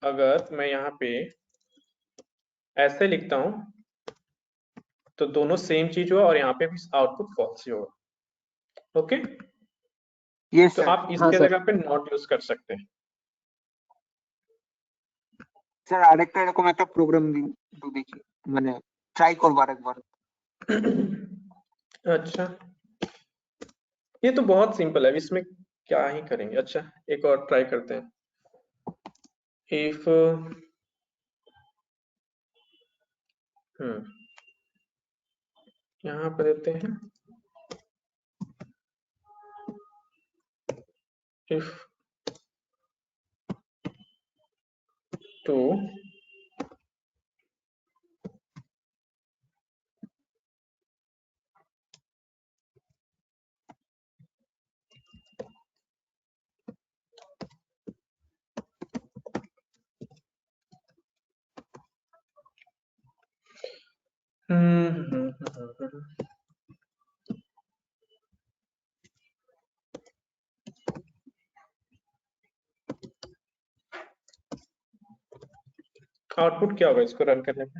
अगर मैं यहाँ पे ऐसे लिखता हूं तो दोनों सेम चीज हुआ और यहाँ पे भी आउटपुट फॉल्स ही होगा। ओके, yes तो sir. आप हाँ, इसके सर। जगह पे नॉट यूज कर सकते हैं। স্যার আরেকটা এরকম একটা প্রোগ্রাম দিন একটু দেখি, মানে ট্রাই করবো আরেকবার। अच्छा, ये तो बहुत सिंपल है, इसमें क्या ही करेंगे। अच्छा, एक और ट्राई करते हैं। इफ यहाँ पर देते हैं इफ 2 आउटपुट क्या होगा इसको रन करने पे?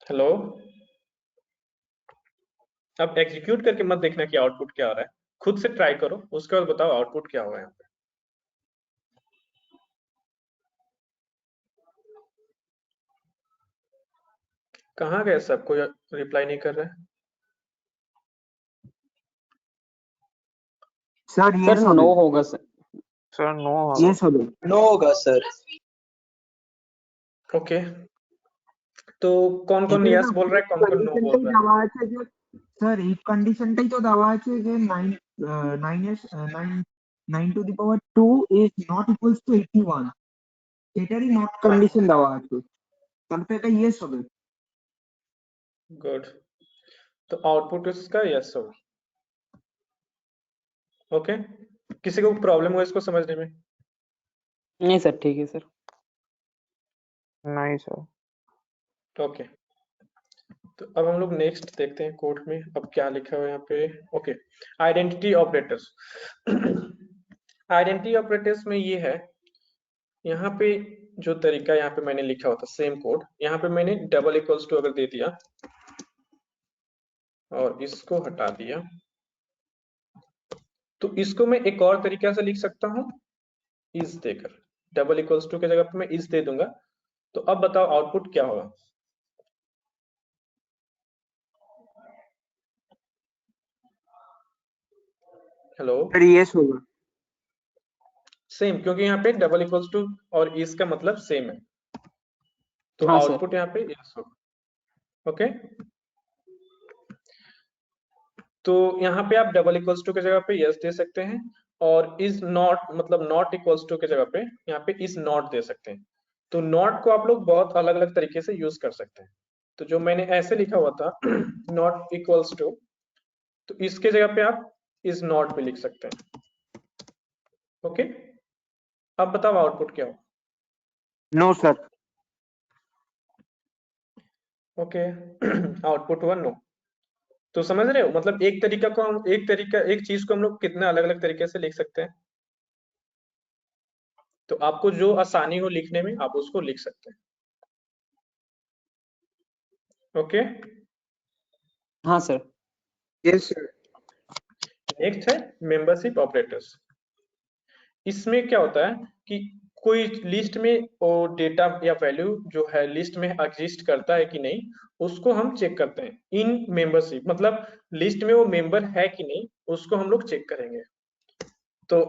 हेलो, अब एग्जीक्यूट करके मत देखना कि आउटपुट क्या हो रहा है, खुद से ट्राई करो, उसके बाद बताओ आउटपुट क्या होगा यहाँ पे। कहाँ गए सब, कोई रिप्लाई नहीं कर रहा है? স্যার सर yes হবে। नो होगा सर। सर नो yes হবে। नो होगा सर। ओके, तो कौन कौन এখানে यस তো बोल रहा है, कौन कौन नो बोल কন্ডিশনটাই रहा है? দেওয়া আছে যে স্যার এই কন্ডিশনটাই তো দেওয়া আছে যে 9 to the power 2 is not equals to 81, এটারই নট কন্ডিশন দেওয়া আছে, তাহলে তো এটা ইয়েস হবে। गुड, तो आउटपुट इसका यस होगा। ओके, किसी को प्रॉब्लम हो इसको समझने में? नहीं सर, ठीक है सर। नहीं सर। ओके, तो अब हम लोग नेक्स्ट देखते हैं कोड में अब क्या लिखा हुआ है यहाँ पे। Okay, identity operators. Identity operators में ये है, यहाँ पे जो तरीका यहाँ पे मैंने लिखा हुआ था सेम कोड, यहाँ पे मैंने डबल इक्वल्स टू अगर दे दिया और इसको हटा दिया, तो इसको मैं एक और तरीका से लिख सकता हूँ इस देकर। डबल इक्वल्स टू की जगह पे मैं इस दे दूंगा। तो अब बताओ आउटपुट क्या होगा? हेलो, सर यस होगा। सेम, क्योंकि यहाँ पे डबल इक्वल्स टू और इसका मतलब सेम है, तो हाँ सर। आउटपुट यहाँ पे यस होगा। ओके, तो यहाँ पे आप डबल इक्वल्स टू की जगह पे यस दे सकते हैं, और इज नॉट मतलब नॉट इक्वल्स टू की जगह पे यहाँ पे इज नॉट दे सकते हैं। तो नॉट को आप लोग बहुत अलग अलग तरीके से यूज कर सकते हैं। तो जो मैंने ऐसे लिखा हुआ था नॉट इक्वल्स टू, तो इसके जगह पे आप इज नॉट भी लिख सकते हैं। ओके, अब बताओ आउटपुट क्या हो? No sir. ओके, आउटपुट हुआ नो। तो समझ रहे हो, मतलब एक चीज को हम लोग कितने अलग अलग तरीके से लिख सकते हैं। तो आपको जो आसानी हो लिखने में आप उसको लिख सकते हैं। ओके, हाँ सर। Yes sir. नेक्स्ट है मेंबरशिप ऑपरेटर्स। इसमें क्या होता है कि कोई लिस्ट में वो डेटा या वैल्यू जो है लिस्ट में एग्जिस्ट करता है कि नहीं, उसको हम चेक करते हैं इन मेंबरशिप, मतलब लिस्ट में वो मेंबर है कि नहीं उसको हम लोग चेक करेंगे। तो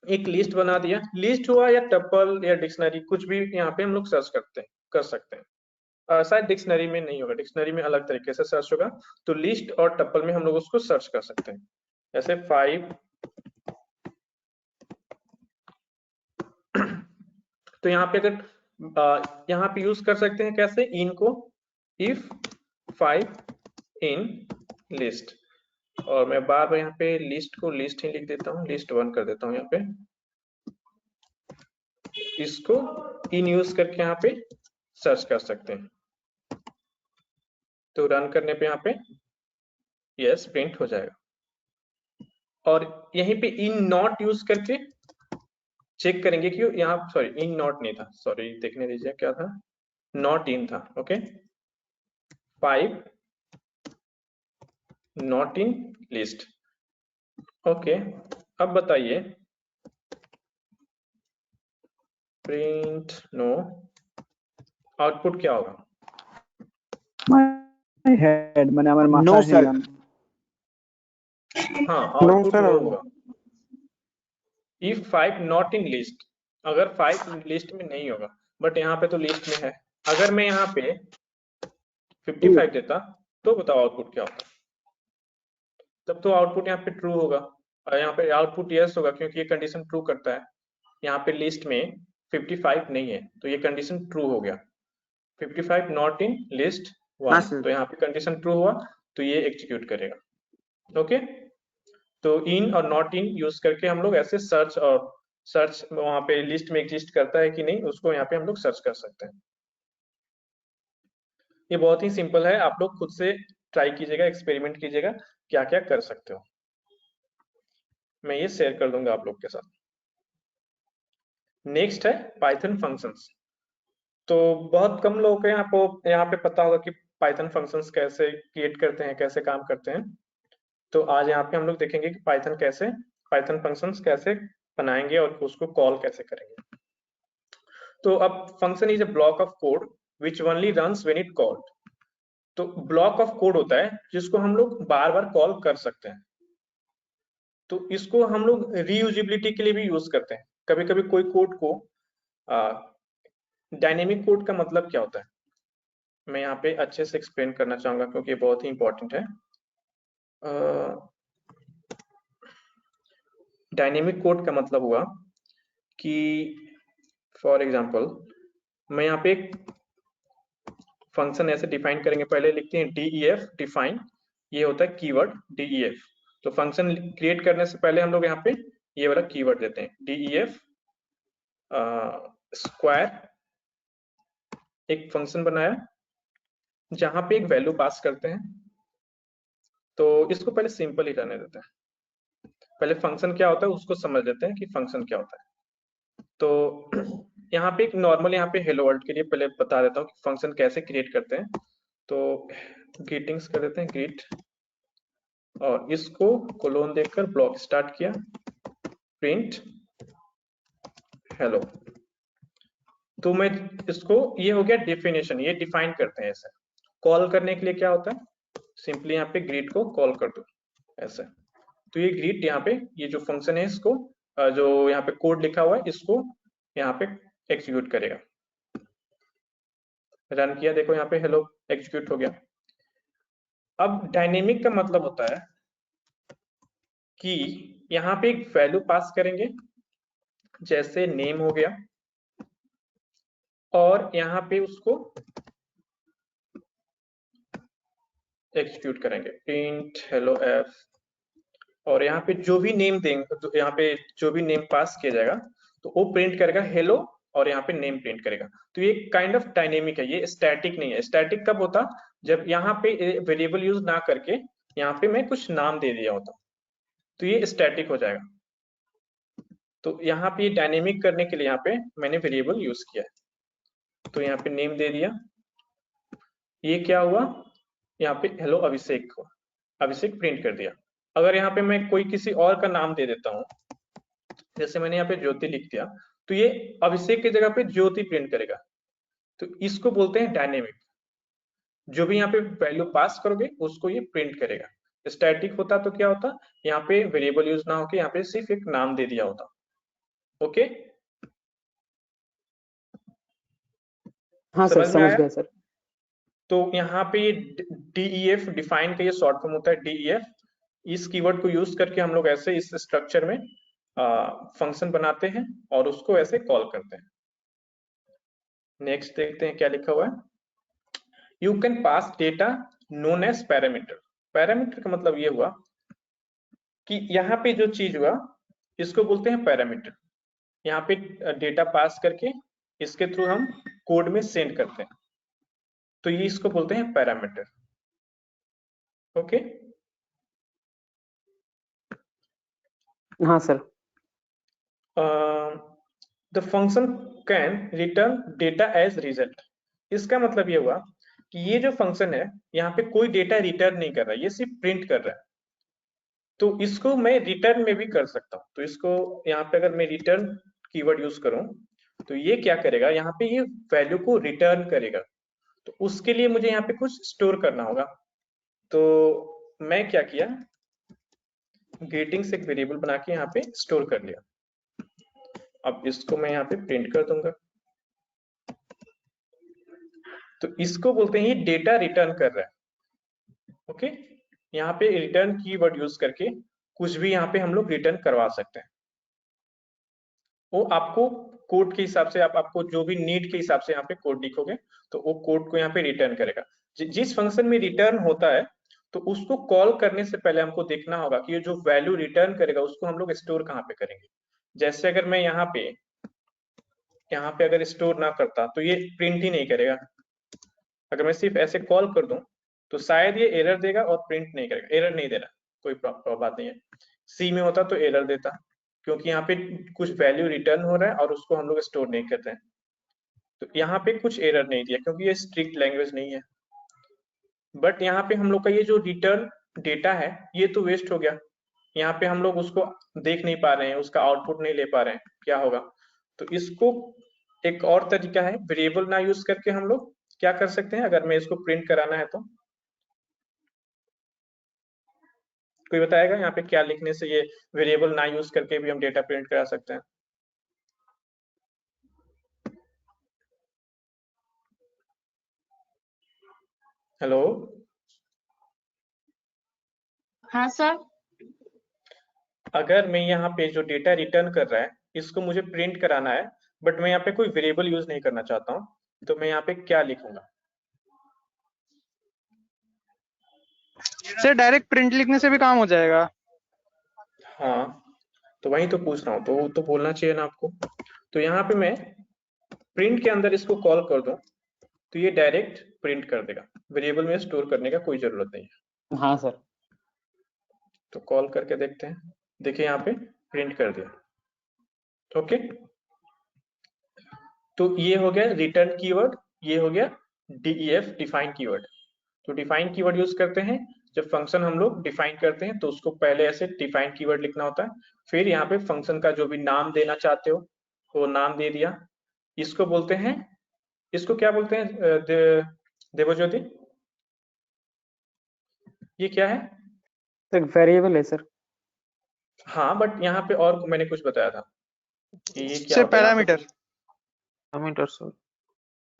एक लिस्ट बना दिया, लिस्ट हुआ या टपल या डिक्शनरी, कुछ भी यहाँ पे हम लोग सर्च कर सकते हैं। शायद डिक्शनरी में नहीं होगा, डिक्शनरी में अलग तरीके से सर्च होगा। तो लिस्ट और टपल में हम लोग उसको सर्च कर सकते हैं, जैसे 5। तो यहाँ पे अगर यहाँ पे यूज कर सकते हैं कैसे इन को, इफ 5 इन लिस्ट, और मैं बार बार यहाँ पे लिस्ट को लिस्ट ही लिख देता हूँ, लिस्ट 1 कर देता हूँ यहाँ पे। इसको इन यूज करके यहाँ पे सर्च कर सकते हैं। तो रन करने पे यहाँ पे यस प्रिंट हो जाएगा। और यहीं पे इन नॉट यूज करके चेक करेंगे कि यहाँ, सॉरी इन नॉट नहीं था, सॉरी देखने दीजिए क्या था, नॉट इन था। Okay, 5 not in list. Okay, अब बताइए प्रिंट नो, आउटपुट क्या होगा? माय हेड মানে আমার नो মাথা सर। हाँ, नो आउटपुट सर। नो होगा। इफ 5 नॉट इन लिस्ट, अगर 5 लिस्ट में नहीं होगा, बट यहाँ पे तो लिस्ट में है। अगर मैं यहाँ पे 55 देता तो बताओ आउटपुट क्या होता? तब तो आउटपुट यहाँ पे ट्रू होगा, और यहाँ पे आउटपुट यस होगा क्योंकि ये कंडीशन ट्रू करता है। यहाँ पे लिस्ट में 55 नहीं है तो ये कंडीशन ट्रू हो गया। 55 नॉट इन लिस्ट हाँ 1, सर। तो यहाँ पे कंडीशन ट्रू हुआ तो ये एग्जीक्यूट करेगा। ओके, तो इन और नॉट इन यूज करके हम लोग ऐसे सर्च वहां पे लिस्ट में एग्जिस्ट करता है कि नहीं उसको यहाँ पे हम लोग सर्च कर सकते हैं। ये बहुत ही सिंपल है, आप लोग खुद से ट्राई कीजिएगा, एक्सपेरिमेंट कीजिएगा क्या क्या कर सकते हो। मैं ये शेयर कर दूंगा आप लोग के साथ। नेक्स्ट है पाइथन फंक्शंस। तो बहुत कम लोगों को यहाँ पे पता होगा कि पाइथन फंक्शंस कैसे क्रिएट करते हैं, कैसे काम करते हैं। तो आज यहाँ पे हम लोग देखेंगे कि पाइथन फंक्शंस कैसे बनाएंगे और उसको कॉल कैसे करेंगे। तो अब function is a block of code which only runs when it called. तो ब्लॉक ऑफ कोड होता है जिसको हम लोग बार बार कॉल कर सकते हैं। तो इसको हम लोग रीयूजिबिलिटी के लिए भी यूज करते हैं। कभी कभी कोई कोड को डायनेमिक कोड का मतलब क्या होता है, मैं यहाँ पे अच्छे से एक्सप्लेन करना चाहूंगा क्योंकि ये बहुत ही इंपॉर्टेंट है। डायनेमिक कोड का मतलब हुआ कि फॉर एग्जांपल मैं यहाँ पे फंक्शन ऐसे डिफाइन करेंगे, पहले लिखते हैं def डिफाइन, ये होता है कीवर्ड def। तो फंक्शन क्रिएट करने से पहले हम लोग यहाँ पे ये वाला कीवर्ड देते हैं def स्क्वायर, एक फंक्शन बनाया जहां पे एक वैल्यू पास करते हैं। तो इसको पहले सिंपल ही रहने देते हैं, पहले फंक्शन क्या होता है उसको समझ लेते हैं कि फंक्शन क्या होता है। तो यहाँ पे एक नॉर्मल यहाँ पे हेलो वर्ल्ड के लिए पहले बता देता हूँ कि फंक्शन कैसे क्रिएट करते हैं। तो ग्रीटिंग्स कर देते हैं ग्रीट, और इसको कोलोन देकर ब्लॉक स्टार्ट किया, प्रिंट हेलो। तो मैं इसको, ये हो गया डेफिनेशन, ये डिफाइन करते हैं ऐसे। कॉल करने के लिए क्या होता है, सिंपली यहाँ पे ग्रीट को कॉल कर दो ऐसे। तो ये ग्रीट यहाँ पे, ये जो फंक्शन है इसको जो यहाँ पे कोड लिखा हुआ है इसको यहाँ पे एग्जीक्यूट करेगा। रन किया, देखो यहाँ पे हेलो एग्जीक्यूट हो गया। अब डायनेमिक का मतलब होता है कि यहाँ पे एक वैल्यू पास करेंगे, जैसे नेम हो गया, और यहाँ पे उसको एग्जीक्यूट करेंगे प्रिंट हेलो एफ, और यहाँ पे जो भी नेम देंगे, तो यहाँ पे जो भी नेम पास किया जाएगा तो वो प्रिंट करेगा हेलो, और यहाँ पे नेम प्रिंट करेगा। तो ये काइंड ऑफ डायनेमिक है, ये स्टैटिक नहीं है। स्टैटिक कब होता, जब यहाँ पे वेरिएबल यूज ना करके यहाँ पे मैं कुछ नाम दे दिया होता, तो ये स्टैटिक हो जाएगा। तो यहाँ पे डायनेमिक करने के लिए यहाँ पे मैंने वेरिएबल यूज किया है। तो यहाँ पे नेम दे दिया, ये क्या हुआ, यहाँ पे हेलो अभिषेक हुआ, अभिषेक प्रिंट कर दिया। अगर यहाँ पे मैं कोई किसी और का नाम दे देता हूँ, जैसे मैंने यहाँ पे ज्योति लिख दिया, तो ये अभिषेक की जगह पे ज्योति प्रिंट करेगा। तो इसको बोलते हैं डायनेमिक। जो भी यहाँ पे वैल्यू पास करोगे उसको ये प्रिंट करेगा। स्टैटिक होता तो क्या होता, यहाँ पे वेरिएबल यूज ना होके यहाँ पे सिर्फ एक नाम दे दिया होता। ओके, हाँ सर, समझ में समझ आया? गया सर। तो यहाँ पे ये DEF डिफाइन का ये शॉर्ट फॉर्म होता है DEF। इस कीवर्ड को यूज करके हम लोग ऐसे इस स्ट्रक्चर में फंक्शन बनाते हैं और उसको ऐसे कॉल करते हैं। नेक्स्ट देखते हैं क्या लिखा हुआ है। You can pass data known as parameter. Parameter का मतलब ये हुआ कि यहाँ पे जो चीज हुआ इसको बोलते हैं पैरामीटर। यहाँ पे डेटा पास करके इसके थ्रू हम कोड में सेंड करते हैं, तो ये इसको बोलते हैं पैरामीटर। ओके, हाँ sir. The function can return data as result. इसका मतलब ये हुआ कि ये जो फंक्शन है यहाँ पे कोई डेटा रिटर्न नहीं कर रहा है, ये सिर्फ प्रिंट कर रहा है। तो इसको मैं रिटर्न में भी कर सकता हूँ। तो इसको यहाँ पे अगर मैं रिटर्न कीवर्ड यूज करूं तो ये क्या करेगा, यहाँ पे ये वैल्यू को रिटर्न करेगा। तो उसके लिए मुझे यहाँ पे कुछ स्टोर करना होगा। तो मैं क्या किया, ग्रीटिंग्स एक वेरिएबल बना के यहाँ पे स्टोर कर लिया। अब इसको मैं यहाँ पे प्रिंट कर दूंगा। तो इसको बोलते हैं ये डेटा रिटर्न कर रहा है। ओके, यहाँ पे रिटर्न कीवर्ड यूज करके कुछ भी यहाँ पे हम लोग रिटर्न करवा सकते हैं। वो आपको कोड के हिसाब से, आपको जो भी नीड के हिसाब से यहाँ पे कोड लिखोगे तो वो कोड को यहाँ पे रिटर्न करेगा। जिस फंक्शन में रिटर्न होता है तो उसको कॉल करने से पहले हमको देखना होगा कि ये जो वैल्यू रिटर्न करेगा उसको हम लोग स्टोर कहाँ पे करेंगे। जैसे अगर मैं यहाँ पे अगर स्टोर ना करता तो ये प्रिंट ही नहीं करेगा। अगर मैं सिर्फ ऐसे कॉल कर दूं तो शायद ये एरर देगा और प्रिंट नहीं करेगा। एरर नहीं दे रहा, कोई बात नहीं है। सी में होता तो एरर देता, क्योंकि यहाँ पे कुछ वैल्यू रिटर्न हो रहा है और उसको हम लोग स्टोर नहीं करते हैं। तो यहाँ पे कुछ एरर नहीं दिया क्योंकि ये स्ट्रिक्ट लैंग्वेज नहीं है। बट यहाँ पे हम लोग का ये जो रिटर्न डेटा है ये तो वेस्ट हो गया। यहाँ पे हम लोग उसको देख नहीं पा रहे हैं, उसका आउटपुट नहीं ले पा रहे हैं, क्या होगा। तो इसको एक और तरीका है, वेरिएबल ना यूज करके हम लोग क्या कर सकते हैं, अगर मैं इसको प्रिंट कराना है तो कोई बताएगा यहाँ पे क्या लिखने से ये वेरिएबल ना यूज करके भी हम डेटा प्रिंट करा सकते हैं। हेलो, हाँ सर। अगर मैं यहाँ पे जो डेटा रिटर्न कर रहा है इसको मुझे प्रिंट कराना है, बट मैं यहाँ पे कोई वेरिएबल यूज नहीं करना चाहता हूँ, तो मैं यहाँ पे क्या लिखूंगा। सर डायरेक्ट प्रिंट लिखने से भी काम हो जाएगा? हाँ, तो वही तो पूछ रहा हूँ, तो बोलना चाहिए ना आपको। तो यहाँ पे मैं प्रिंट के अंदर इसको कॉल कर दूं तो ये डायरेक्ट प्रिंट कर देगा, वेरिएबल में स्टोर करने का कोई जरूरत नहीं है। हाँ सर। तो कॉल करके देखते हैं, देखिए यहाँ पे प्रिंट कर दिया। ओके, तो ये हो गया रिटर्न कीवर्ड, ये हो गया डीईएफ डिफाइन कीवर्ड। तो डिफाइन कीवर्ड यूज करते हैं जब फंक्शन हम लोग डिफाइन करते हैं, तो उसको पहले ऐसे डिफाइन कीवर्ड लिखना होता है, फिर यहाँ पे फंक्शन का जो भी नाम देना चाहते हो वो नाम दे दिया। इसको बोलते हैं, इसको क्या बोलते हैं देवज्योति, ये क्या है? सर वेरिएबल है सर। हाँ, बट यहाँ पे और मैंने कुछ बताया था कि ये क्या सर होता है यहाँ पे? पैरामीटर। Parameter sir.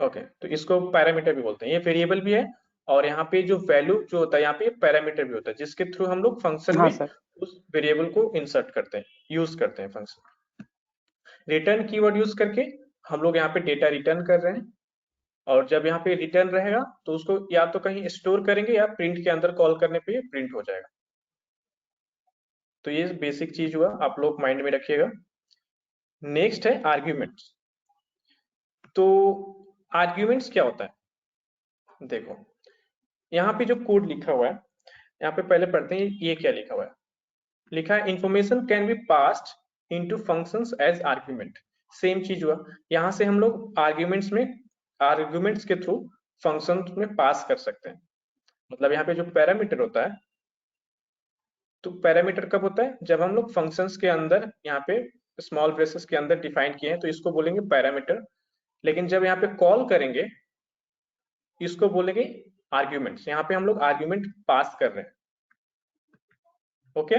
ओके, तो इसको पैरामीटर भी बोलते हैं, ये वेरिएबल भी है, और यहाँ पे जो वैल्यू जो होता है यहाँ पे पैरामीटर भी होता है, जिसके थ्रू हम लोग फंक्शन हाँ में सर। उस वेरिएबल को इंसर्ट करते हैं, यूज करते हैं फंक्शन। रिटर्न कीवर्ड यूज करके हम लोग यहाँ पे डेटा रिटर्न कर रहे हैं, और जब यहाँ पे रिटर्न रहेगा तो उसको या तो कहीं स्टोर करेंगे या प्रिंट के अंदर कॉल करने पे प्रिंट हो जाएगा। तो ये बेसिक चीज हुआ, आप लोग माइंड में रखिएगा। नेक्स्ट है आर्ग्यूमेंट्स। तो आर्ग्यूमेंट्स क्या होता है, देखो यहाँ पे जो कोड लिखा हुआ है, यहाँ पे पहले पढ़ते हैं ये क्या लिखा हुआ है। लिखा है information can be passed into functions as argument. Same चीज हुआ, यहाँ से हम लोग आर्ग्यूमेंट्स के थ्रू फंक्शंस में पास कर सकते हैं। मतलब यहाँ पे जो पैरामीटर होता है, तो पैरामीटर कब होता है, जब हम लोग फंक्शंस के अंदर यहाँ पे स्मॉल ब्रेसेस के अंदर डिफाइन किए हैं तो इसको बोलेंगे पैरामीटर, लेकिन जब यहाँ पे कॉल करेंगे इसको बोलेंगे आर्ग्यूमेंट्स। यहाँ पे हम लोग आर्ग्यूमेंट पास कर रहे हैं। ओके,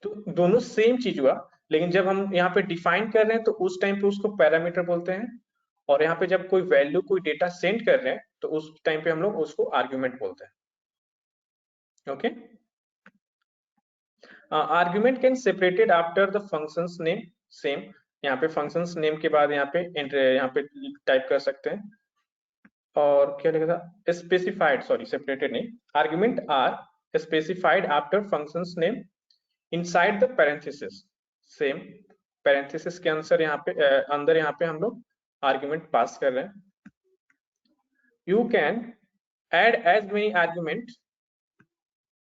तो दोनों सेम चीज हुआ, लेकिन जब हम यहाँ पे डिफाइन कर रहे हैं तो उस टाइम पे उसको पैरामीटर बोलते हैं, और यहाँ पे जब कोई वैल्यू कोई डेटा सेंड कर रहे हैं तो उस टाइम पे हम लोग उसको आर्ग्यूमेंट बोलते हैं। Okay, argument can separated after the functions name. Same, यहाँ पे फंक्शंस नेम के बाद यहाँ पे टाइप कर सकते हैं। और क्या लिखा था, स्पेसिफाइड, सॉरी सेपरेटेड नहीं, argument are specified after functions name inside the parenthesis. Same, parenthesis के अंदर यहाँ पे हम लोग आर्ग्यूमेंट पास कर रहे हैं। You can add as many argument,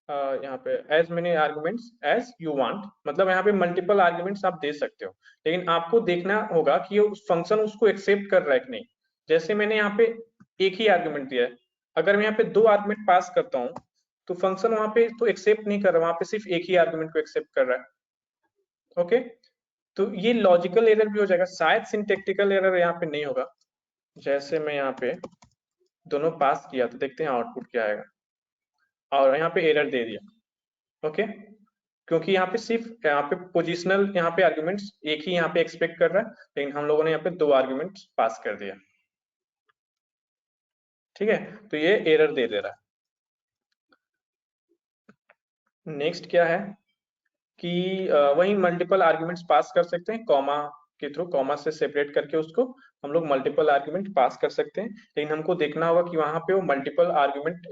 यहाँ पे as many arguments as you want, मतलब यहाँ पे मल्टीपल आर्ग्यूमेंट्स आप दे सकते हो, लेकिन आपको देखना होगा कि उस फंक्शन उसको एक्सेप्ट कर रहा है कि नहीं। जैसे मैंने यहाँ पे एक ही आर्ग्यूमेंट दिया है, अगर मैं यहाँ पे दो आर्ग्यूमेंट पास करता हूँ तो फंक्शन वहां पे तो एक्सेप्ट नहीं कर रहा, वहां पे सिर्फ एक ही आर्ग्यूमेंट को एक्सेप्ट कर रहा है। ओके, तो ये लॉजिकल एरर भी हो जाएगा, शायद सिंटैक्टिकल एरर यहाँ पे नहीं होगा। जैसे मैं यहाँ पे दोनों पास किया तो देखते हैं आउटपुट क्या आएगा, और यहाँ पे एरर दे दिया। ओके, क्योंकि यहाँ पे सिर्फ यहाँ पे पोजिशनल यहाँ पे आर्ग्यूमेंट्स एक ही यहाँ पे एक्सपेक्ट कर रहा है, लेकिन हम लोगों ने यहाँ पे दो आर्ग्यूमेंट्स पास कर दिया। ठीक है, तो ये एरर दे रहा है। नेक्स्ट क्या है कि वही मल्टीपल आर्ग्यूमेंट्स पास कर सकते हैं, कॉमा के थ्रू, कॉमा से सेपरेट करके उसको हम लोग मल्टीपल आर्ग्यूमेंट पास कर सकते हैं, लेकिन हमको देखना होगा कि वहां पे वो मल्टीपल आर्ग्यूमेंट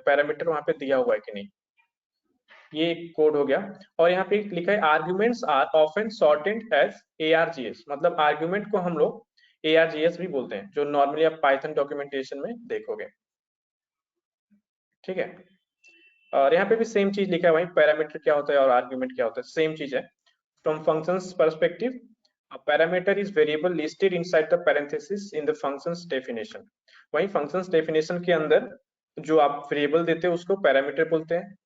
पैरामीटर वहां पे दिया हुआ है कि नहीं। ये एक कोड हो गया। और यहाँ पे लिखा है arguments are often sorted as ARGS, मतलब आर्ग्यूमेंट को हम लोग ARGS भी बोलते हैं, जो नॉर्मली आप पाइथन डॉक्यूमेंटेशन में देखोगे। ठीक है, और यहाँ पे भी सेम चीज लिखा है, वही पैरामीटर क्या होता है और आर्ग्यूमेंट क्या होता है, सेम चीज है। From functions perspective, a parameter is variable listed inside the parenthesis in the functions definition। वही functions definition के अंदर जो आप वेरिएबल देते हैं उसको पैरामीटर बोलते हैं,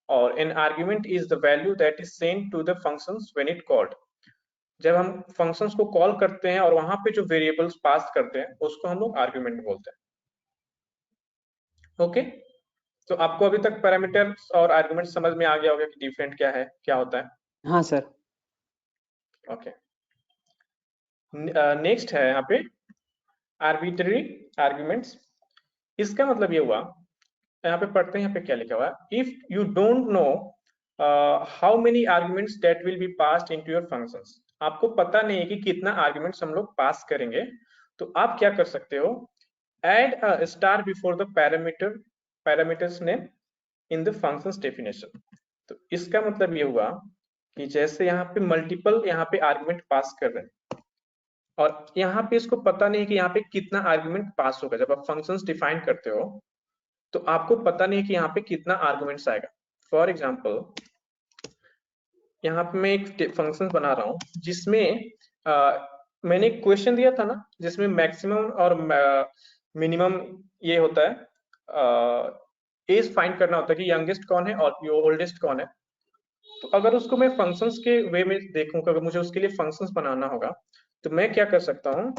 और an argument is the value that is sent to the functions when it called। जब हम functions को कॉल करते हैं और वहां पे जो वेरिएबल्स पास करते हैं उसको हम लोग आर्ग्यूमेंट बोलते हैं। ओके, तो आपको अभी तक पैरामीटर और आर्गुमेंट समझ में आ गया होगा कि डिफरेंट क्या है, क्या होता है। हाँ सर। ओके, नेक्स्ट है यहाँ पे आर्बिट्ररी आर्गुमेंट्स। इसका मतलब ये हुआ, यहाँ पे पढ़ते हैं यहाँ पे क्या लिखा हुआ है, if you don't know how many arguments that will be passed into your functions. आपको पता नहीं है कि कितना आर्गुमेंट्स हम लोग पास करेंगे, तो आप क्या कर सकते हो, add a star before the parameters name in the functions definition। तो इसका मतलब ये हुआ कि जैसे यहाँ पे मल्टीपल यहाँ पे आर्गुमेंट पास कर रहे हैं और यहाँ पे इसको पता नहीं है कि यहाँ पे कितना आर्गुमेंट पास होगा। जब आप फंक्शंस डिफाइन करते हो तो आपको पता नहीं है कि यहाँ पे कितना आर्गुमेंट्स आएगा। फॉर एग्जाम्पल यहाँ पे मैं एक फंक्शन बना रहा हूँ जिसमें मैंने एक क्वेश्चन दिया था ना, जिसमें मैक्सिमम और मिनिमम ये होता है, एज फाइंड करना होता है कि यंगेस्ट कौन है और ओल्डेस्ट कौन है। तो अगर उसको मैं फंक्शंस के वे में देखूंगा, अगर मुझे उसके लिए फंक्शंस बनाना होगा तो मैं क्या कर सकता हूँ,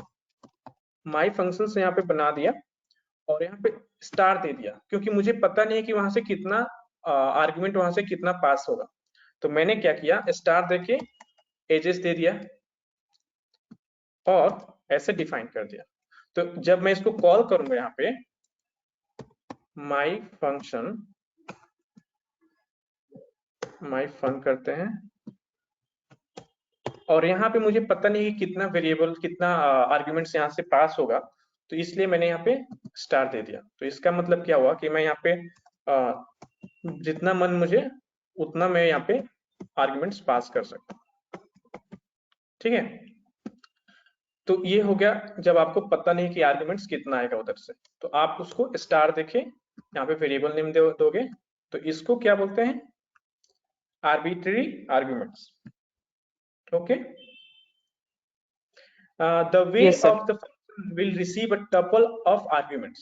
माई फंक्शंस यहाँ पे बना दिया और यहाँ पे स्टार दे दिया, क्योंकि मुझे पता नहीं है कि वहां से कितना आर्गुमेंट वहां से कितना पास होगा। तो मैंने क्या किया, स्टार देके एजेस दे दिया और ऐसे डिफाइन कर दिया। तो जब मैं इसको कॉल करूंगा यहाँ पे माई फन करते हैं और यहाँ पे मुझे पता नहीं कि कितना वेरिएबल कितना आर्गुमेंट्स यहाँ से पास होगा, तो इसलिए मैंने यहाँ पे स्टार दे दिया। तो इसका मतलब क्या हुआ कि मैं यहाँ पे जितना मन मुझे उतना मैं यहाँ पे आर्गुमेंट्स पास कर सकता हूँ। ठीक है, तो ये हो गया जब आपको पता नहीं कि आर्गुमेंट्स कितना आएगा उधर से, तो आप उसको स्टार देखे यहाँ पे वेरिएबल नेम दोगे, तो इसको क्या बोलते हैं, arbitrary arguments. Okay, the way Yes, sir. of the function will receive a tuple of arguments।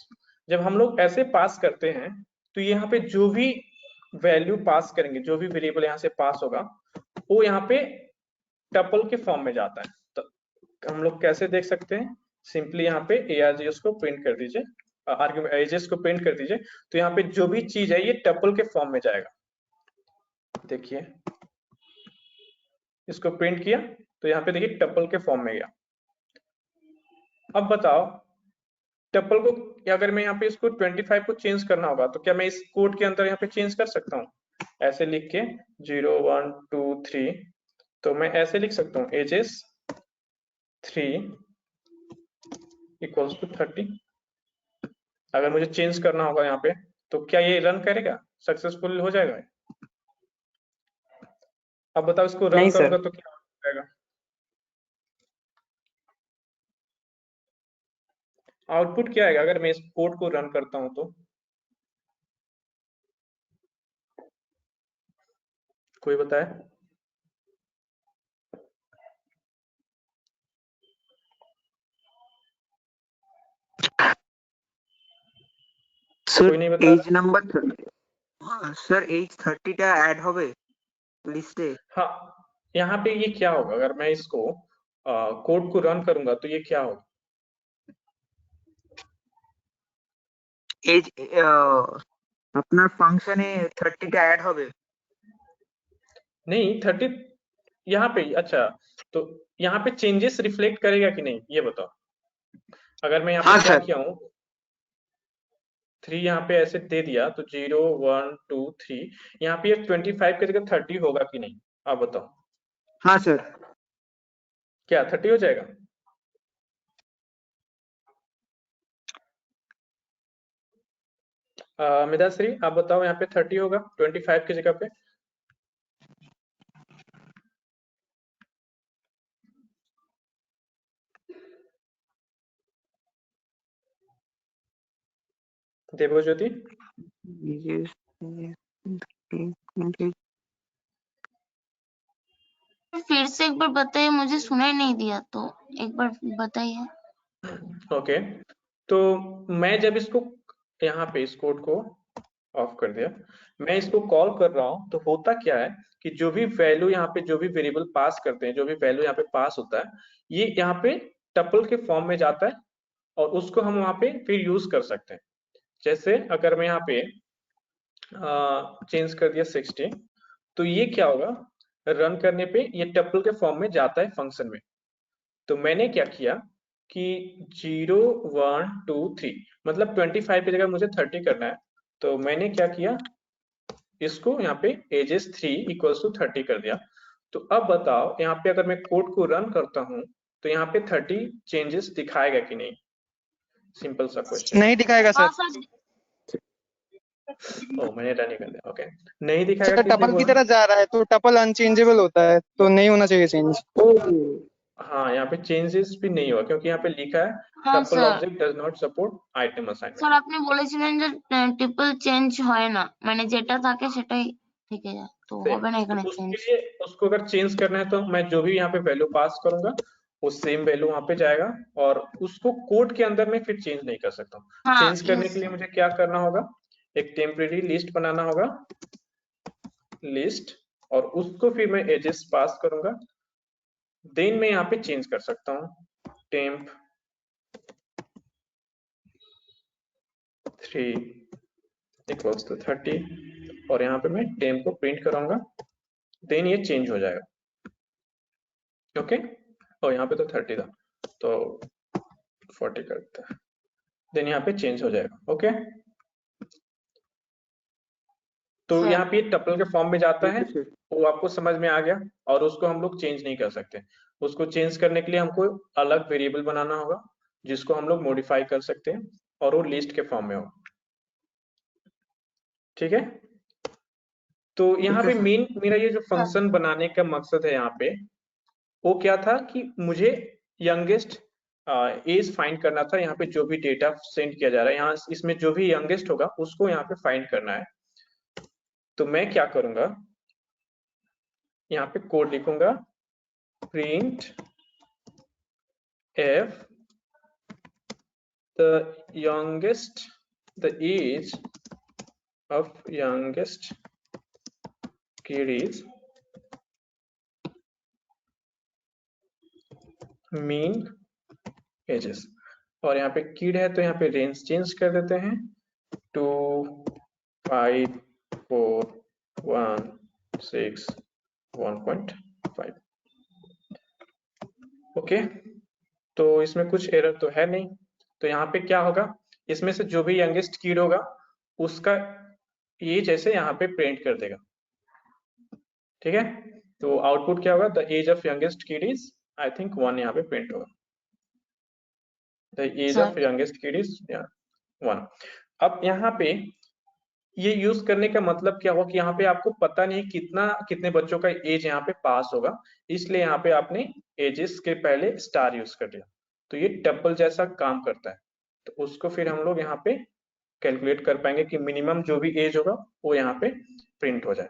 जब हम लोग ऐसे पास करते हैं तो यहाँ पे जो भी वैल्यू पास करेंगे, जो भी वेरिएबल यहाँ से पास होगा वो यहाँ पे टपल के फॉर्म में जाता है। तो हम लोग कैसे देख सकते हैं, सिंपली यहाँ पे ARGS को प्रिंट कर दीजिए, आर्गुमेंट एजेस को प्रिंट कर दीजिए, तो यहाँ पे जो भी चीज है ये टपल के फॉर्म में जाएगा। देखिए इसको प्रिंट किया तो यहाँ पे देखिए टपल के फॉर्म में गया। अब बताओ टपल को अगर मैं यहाँ पे इसको 25 को चेंज करना होगा तो क्या मैं इस कोड के अंदर यहाँ पे चेंज कर सकता हूँ, ऐसे लिख के 0 1 2 3, तो मैं ऐसे लिख सकता हूँ एजेस 3 इक्वल्स टू 30। अगर मुझे चेंज करना होगा यहाँ पे तो क्या ये रन करेगा, सक्सेसफुल हो जाएगा? अब बताओ इसको रन नहीं, सर। करूंगा तो क्या हो जाएगा, आउटपुट क्या आएगा अगर मैं इस कोड को रन करता हूं तो? कोई बताए? सर कोई नहीं बता एज नंबर सर एज 30 টা ऐड হবে लिस्टे। हाँ, यहाँ पे ये क्या होगा अगर मैं इसको कोड को रन करूंगा तो ये क्या होगा, एज আপনার ফাংশনে 30 টা ऐड হবে। नहीं 30 यहाँ पे, अच्छा तो यहाँ पे चेंजेस रिफ्लेक्ट करेगा कि नहीं ये बताओ। अगर मैं यहाँ पे हाँ, क्या सर। किया हूँ 3 यहाँ पे ऐसे दे दिया तो 0 1 2 3, यहाँ पे 25 की जगह 30 होगा कि नहीं, आप बताओ। हाँ सर। क्या 30 हो जाएगा? मिदाश्री आप बताओ यहाँ पे 30 होगा 25 की जगह पे? देवज्योति फिर से एक बार बताइए, मुझे सुनाई नहीं दिया, तो एक बार बताइए। ओके, तो मैं जब इसको यहाँ पे इस कोड को ऑफ कर दिया, मैं इसको कॉल कर रहा हूँ तो होता क्या है कि जो भी वैल्यू यहाँ पे जो भी वेरिएबल पास करते हैं, जो भी वैल्यू यहाँ पे पास होता है ये यहाँ पे टपल के फॉर्म में जाता है और उसको हम वहाँ पे फिर यूज कर सकते हैं। जैसे अगर मैं यहाँ पे चेंज कर दिया 60, तो ये क्या होगा, रन करने पे ये टपल के फॉर्म में जाता है फंक्शन में। तो मैंने क्या किया कि 0 1 2 3 मतलब 25 की जगह मुझे 30 करना है, तो मैंने क्या किया इसको यहाँ पे एजेस 3 इक्वल्स टू 30 कर दिया। तो अब बताओ यहाँ पे अगर मैं कोड को रन करता हूँ तो यहाँ पे 30 चेंजेस दिखाएगा कि नहीं, सिंपल सा क्वेश्चन। नहीं दिखाएगा हाँ सर। सर, मैंने रन ही कर दिया। ओके, नहीं दिखाएगा सर किसने टपल की बोला? तरह जा रहा है तो टपल अनचेंजेबल होता है तो नहीं होना चाहिए चेंज। हाँ, यहाँ पे चेंजेस भी नहीं हुआ क्योंकि यहाँ पे लिखा है হ্যাঁ tuple sir, object does not support item sir assignment. আপনি বলেছিলেন যে ট্রিপল চেঞ্জ হয় না, মানে যেটা থাকে সেটাই থেকে যায়, তো হবে না तो এখানে उसके চেঞ্জ। लिए उसको अगर चेंज करना है तो मैं जो भी यहाँ पे वैल्यू पास करूंगा वो सेम वैल्यू वहां पे जाएगा, और उसको कोड के अंदर में फिर चेंज नहीं कर सकता हूँ। हाँ चेंज करने यस के लिए सर। मुझे क्या करना होगा, एक टेम्परेरी लिस्ट बनाना होगा, लिस्ट, और उसको फिर मैं एजेस पास करूंगा, देन मैं यहाँ पे चेंज कर सकता हूँ टेम्प 3 इक्वल्स टू 30, और यहाँ पे मैं टेम्प को प्रिंट करूंगा, देन ये चेंज हो जाएगा। ओके, और यहाँ पे तो 30 था तो 40 करते हैं, देन यहाँ पे चेंज हो जाएगा। ओके, तो सर यहाँ पे टपल के फॉर्म में जाता है, वो आपको समझ में आ गया, और उसको हम लोग चेंज नहीं कर सकते। उसको चेंज करने के लिए हमको अलग वेरिएबल बनाना होगा जिसको हम लोग मॉडिफाई कर सकते हैं, और वो लिस्ट के फॉर्म में हो। ठीक है, तो यहाँ पे मेन मेरा ये जो फंक्शन बनाने का मकसद है यहाँ पे, वो क्या था कि मुझे यंगेस्ट एज फाइंड करना था। यहाँ पे जो भी डेटा सेंड किया जा रहा है, यहाँ इसमें जो भी यंगेस्ट होगा उसको यहाँ पे फाइंड करना है। तो मैं क्या करूंगा, यहाँ पे कोड लिखूंगा, print F the youngest, the age of youngest kid is mean ages, और यहाँ पे kid है तो यहाँ पे रेंज चेंज कर देते हैं 2 5 4 1 6 1.5। ओके, तो इसमें कुछ एरर तो है नहीं, तो यहाँ पे क्या होगा, इसमें से जो भी यंगेस्ट किड होगा उसका ये जैसे यहाँ पे प्रिंट कर देगा। ठीक है, तो आउटपुट क्या होगा, the age of youngest kid is, I think 1 यहाँ पे प्रिंट होगा, the age of sir youngest kid is 1। अब यहाँ पे ये यूज करने का मतलब क्या हुआ कि यहाँ पे आपको पता नहीं कितने बच्चों का एज यहाँ पे पास होगा, इसलिए यहाँ पे आपने एजेस के पहले स्टार यूज कर दिया, तो ये टपल जैसा काम करता है। तो उसको फिर हम लोग यहाँ पे कैलकुलेट कर पाएंगे कि मिनिमम जो भी एज होगा वो यहाँ पे प्रिंट हो जाए।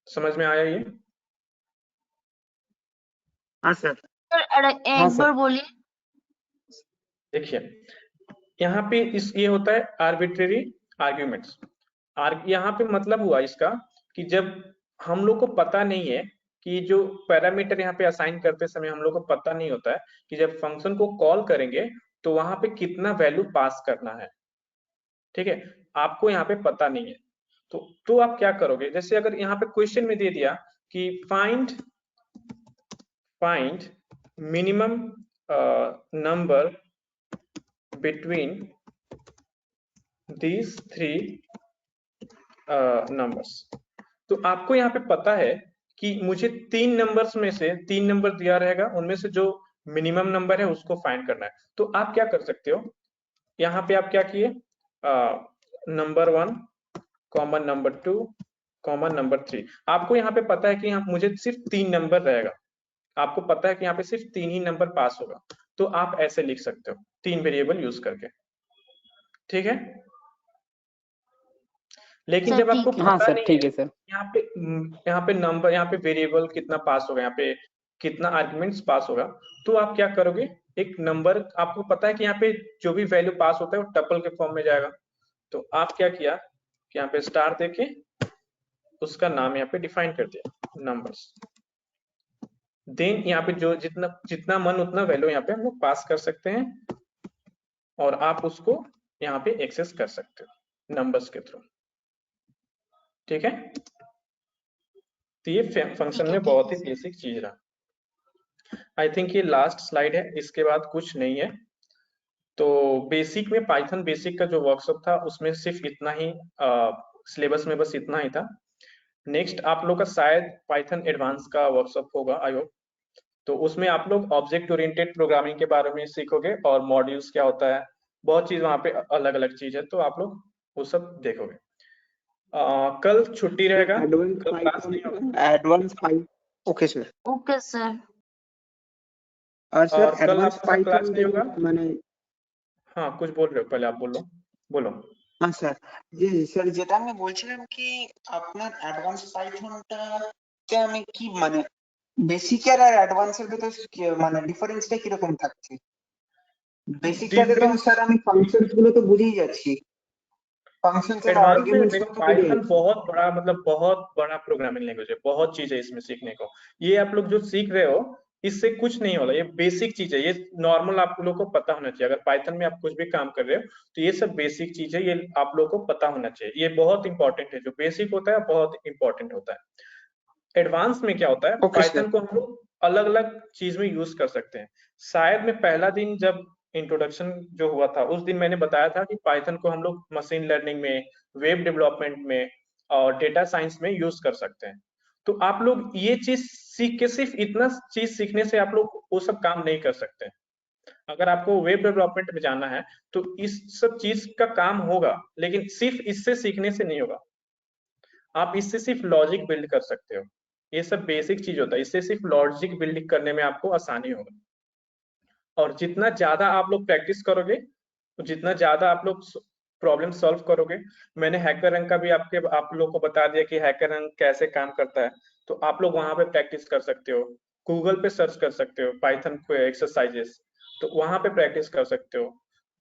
समझ में आया ये? हाँ सर। सर एक बार बोलिए। देखिए, यहाँ पे ये होता है आर्बिट्रेरी आर्ग्यूमेंट्स। यहाँ पे मतलब हुआ इसका कि जब हम लोग को पता नहीं है कि जो पैरामीटर यहाँ पे असाइन करते समय हम लोग को पता नहीं होता है कि जब फंक्शन को कॉल करेंगे तो वहां पे कितना वैल्यू पास करना है। ठीक है, आपको यहाँ पे पता नहीं है तो आप क्या करोगे, जैसे अगर यहाँ पे क्वेश्चन में दे दिया कि find minimum number between these 3 numbers, तो आपको यहाँ पे पता है कि मुझे 3 नंबर्स में से 3 नंबर दिया रहेगा, उनमें से जो मिनिमम नंबर है उसको फाइंड करना है। तो आप क्या कर सकते हो, यहाँ पे आप क्या किए, number 1 common number 2 common number 3। आपको यहाँ पे पता है कि यहाँ मुझे सिर्फ 3 नंबर रहेगा, आपको पता है कि यहाँ पे सिर्फ 3 ही नंबर पास होगा, तो आप ऐसे लिख सकते हो 3 वेरिएबल यूज करके। ठीक है, लेकिन सर जब आपको ठीक है। हाँ पता सर नहीं ठीक है है सर। यहाँ पे नंबर, यहाँ पे वेरिएबल कितना पास होगा, यहाँ पे कितना आर्गुमेंट्स पास होगा, तो आप क्या करोगे, एक नंबर आपको पता है कि यहाँ पे जो भी वैल्यू पास होता है वो टपल के फॉर्म में जाएगा, तो आप क्या किया कि यहाँ पे स्टार देके उसका नाम यहाँ पे डिफाइन कर दिया नंबर्स, देन यहाँ पे जो जितना मन उतना वैल्यू यहाँ पे हम लोग पास कर सकते हैं, और आप उसको यहाँ पे एक्सेस कर सकते हो नंबर्स के थ्रू। ठीक है, तो ये फंक्शन में बहुत ही बेसिक चीज रहा। आई थिंक ये लास्ट स्लाइड है, इसके बाद कुछ नहीं है। तो बेसिक में पाइथन बेसिक का जो वर्कशॉप था उसमें सिर्फ इतना ही, सिलेबस में बस इतना ही था। नेक्स्ट आप लोग का शायद पाइथन एडवांस का वर्कशॉप होगा आई होप, तो उसमें आप लोग ऑब्जेक्ट ओरिएंटेड प्रोग्रामिंग के बारे में सीखोगे, और मॉड्यूल्स क्या होता है, बहुत चीज वहाँ पे अलग अलग चीज है, तो आप लोग वो सब देखोगे। कल छुट्टी रहेगा, एडवांस कल क्लास नहीं होगा। Python, advance Python, okay sir. Okay sir. और सर और कल एडवांस आपका क्लास नहीं होगा। पाइथन মানে हाँ कुछ बोल रहे हो, पहले आप बोलो बोलो। হ্যাঁ স্যার, জি স্যার, যেটা আমি বলছিলাম কি আপনার অ্যাডভান্স পাইথনটা তে আমি কি মানে বেসিক আর অ্যাডভান্সের ভিতর মানে ডিফারেন্সটা কিরকম থাকছে? বেসিকটাতে তো স্যার আমি ফাংশনস গুলো তো বুঝেই যাচ্ছি, ফাংশনস এর एडवांस में आर्गुमेंट्स देखो, গুলো তো বুঝে पाइथन যাচ্ছি। बहुत बड़ा, मतलब बहुत बड़ा प्रोग्रामिंग लैंग्वेज है, बहुत चीज है इसमें सीखने को। ये आप लोग जो सीख रहे हो इससे कुछ नहीं होगा, ये बेसिक चीज है, ये नॉर्मल आप लोग को पता होना चाहिए। अगर पाइथन में आप कुछ भी काम कर रहे हो तो ये सब बेसिक चीज है, ये आप लोग को पता होना चाहिए। ये बहुत इंपॉर्टेंट है, जो बेसिक होता है बहुत इंपॉर्टेंट होता है। एडवांस में क्या होता है, ओके सर। पाइथन को हम लोग अलग अलग चीज में यूज कर सकते हैं। शायद में पहला दिन जब इंट्रोडक्शन जो हुआ था उस दिन मैंने बताया था कि पाइथन को हम लोग मशीन लर्निंग में, वेब डेवलपमेंट में और डेटा साइंस में यूज कर सकते हैं। तो आप लोग ये चीज सीख के सिर्फ इतना चीज सीखने से आप लोग वो सब काम नहीं कर सकते। अगर आपको वेब डेवलपमेंट में जाना है तो इस सब चीज का काम होगा, लेकिन सिर्फ इससे सीखने से नहीं होगा। आप इससे सिर्फ लॉजिक बिल्ड कर सकते हो, ये सब बेसिक चीज होता है, इससे सिर्फ लॉजिक बिल्ड करने में आपको आसानी होगा। और जितना ज्यादा आप लोग प्रैक्टिस करोगे तो जितना ज्यादा आप लोग प्रॉब्लम सॉल्व करोगे। मैंने हैकर रंग का भी आप लोग को बता दिया कि हैकर रंग कैसे काम करता है, तो आप लोग वहां पे प्रैक्टिस कर सकते हो। गूगल पे सर्च कर सकते हो पाइथन को एक्सरसाइजेस, तो वहां पे प्रैक्टिस कर सकते हो।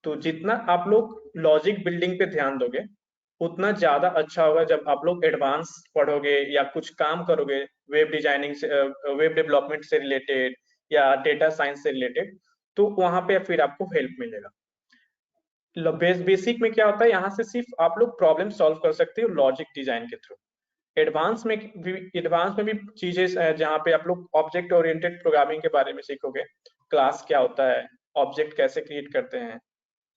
तो जितना आप लोग लॉजिक बिल्डिंग पे ध्यान दोगे उतना ज्यादा अच्छा होगा जब आप लोग एडवांस पढ़ोगे या कुछ काम करोगे वेब डिजाइनिंग से, वेब डेवलपमेंट से रिलेटेड या डेटा साइंस से रिलेटेड, तो वहां पे फिर आपको हेल्प मिलेगा। बेसिक में क्या होता है, यहाँ से सिर्फ आप लोग प्रॉब्लम सॉल्व कर सकते हो लॉजिक डिजाइन के थ्रू। एडवांस में भी चीजें जहाँ पे आप लोग ऑब्जेक्ट ओरिएंटेड प्रोग्रामिंग के बारे में सीखोगे। क्लास क्या होता है, ऑब्जेक्ट कैसे क्रिएट करते हैं,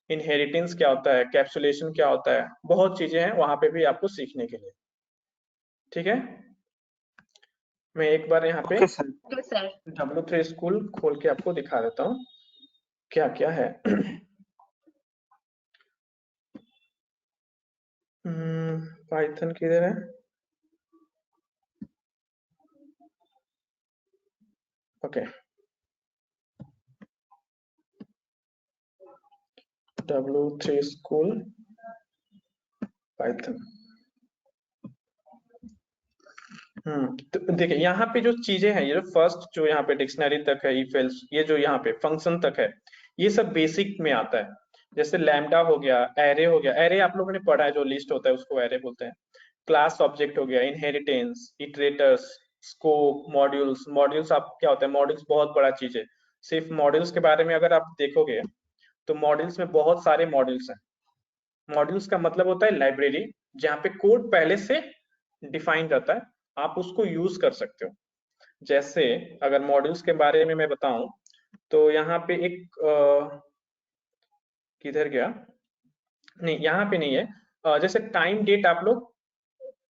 इनहेरिटेंस क्या होता है, कैप्सुलेशन क्या होता है, बहुत चीजें हैं वहां पे भी आपको सीखने के लिए। ठीक है, मैं एक बार यहाँ पे okay sir. Okay sir. W3 school खोल के आपको दिखा देता हूँ क्या क्या है। पाइथन किधर है? Okay, W3 school Python. तो देखिए यहाँ पे जो चीजें हैं, ये जो फर्स्ट जो यहाँ पे डिक्शनरी तक है, इफ एल्स, ये जो यहाँ पे फंक्शन तक है, ये सब बेसिक में आता है। जैसे लैम्डा हो गया, एरे हो गया, एरे आप लोगों ने पढ़ा है, जो लिस्ट होता है उसको एरे बोलते हैं। क्लास ऑब्जेक्ट हो गया, इनहेरिटेंस, इटरेटर्स, स्कोप, मॉड्यूल्स। मॉड्यूल्स आप क्या होता है, मॉड्यूल्स बहुत बड़ा चीज है। सिर्फ मॉड्यूल्स के बारे में अगर आप देखोगे तो मॉड्यूल्स में बहुत सारे मॉड्यूल्स हैं। मॉड्यूल्स का मतलब होता है लाइब्रेरी, जहाँ पे कोड पहले से डिफाइंड रहता है, आप उसको यूज कर सकते हो। जैसे अगर मॉड्यूल्स के बारे में मैं बताऊं तो यहाँ पे एक किधर गया, नहीं यहाँ पे नहीं है। जैसे टाइम डेट आप लोग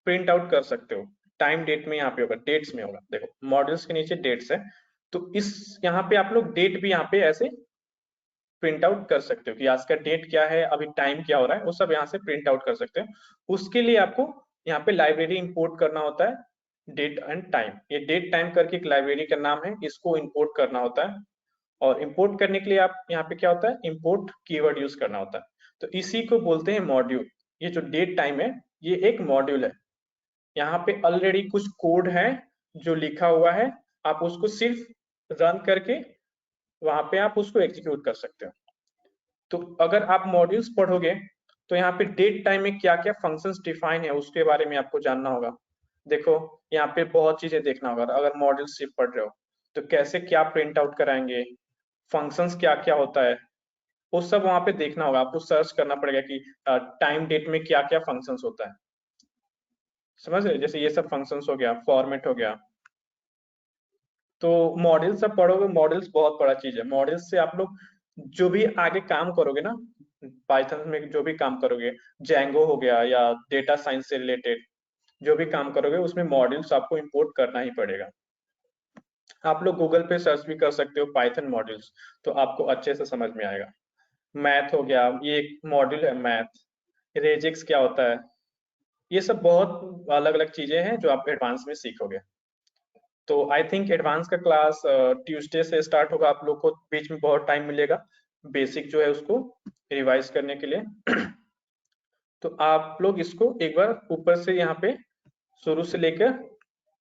प्रिंट आउट कर सकते हो। टाइम डेट में यहाँ पे होगा, डेट्स में होगा, देखो मॉड्यूल्स के नीचे डेट्स है, तो इस यहाँ पे आप लोग डेट भी यहाँ पे ऐसे प्रिंट आउट कर सकते हो कि आज का डेट क्या है, अभी टाइम क्या हो रहा है, वो सब यहाँ से प्रिंट आउट कर सकते हो। उसके लिए आपको यहाँ पे लाइब्रेरी इंपोर्ट करना होता है, डेट एंड टाइम। ये डेट टाइम करके एक लाइब्रेरी का नाम है, इसको इंपोर्ट करना होता है। और इंपोर्ट करने के लिए आप यहाँ पे क्या होता है, इंपोर्ट कीवर्ड यूज करना होता है। तो इसी को बोलते हैं मॉड्यूल। ये जो डेट टाइम है ये एक मॉड्यूल है। यहाँ पे ऑलरेडी कुछ कोड है जो लिखा हुआ है, आप उसको सिर्फ रन करके वहां पे आप उसको एग्जीक्यूट कर सकते हो। तो अगर आप मॉड्यूल्स पढ़ोगे तो यहाँ पे डेट टाइम में क्या क्या फंक्शंस डिफाइन है उसके बारे में आपको जानना होगा। देखो यहाँ पे बहुत चीजें देखना होगा। अगर मॉड्यूल सिर्फ पढ़ रहे हो तो कैसे क्या प्रिंट आउट कराएंगे, फंक्शंस क्या क्या होता है, वो सब वहां पे देखना होगा। आपको सर्च करना पड़ेगा कि टाइम डेट में क्या क्या फंक्शंस होता है, समझ रहे? जैसे ये सब फंक्शंस हो गया, फॉर्मेट हो गया। तो मॉडल्स सब पढ़ोगे, मॉडल्स बहुत बड़ा चीज है। मॉडल्स से आप लोग जो भी आगे काम करोगे ना, पाइथन में जो भी काम करोगे, जैंगो हो गया या डेटा साइंस से रिलेटेड जो भी काम करोगे, उसमें मॉड्यूल्स आपको इंपोर्ट करना ही पड़ेगा। आप लोग गूगल पे सर्च भी कर सकते हो पाइथन मॉड्यूल्स, तो आपको अच्छे से समझ में आएगा। मैथ हो गया, ये एक मॉड्यूल है मैथ, रेजिक्स क्या होता है, ये सब बहुत अलग अलग चीजें हैं जो आप एडवांस में सीखोगे। तो आई थिंक एडवांस का क्लास ट्यूसडे से स्टार्ट होगा, आप लोग को बीच में बहुत टाइम मिलेगा बेसिक जो है उसको रिवाइज करने के लिए। तो आप लोग इसको एक बार ऊपर से यहाँ पे शुरू से लेकर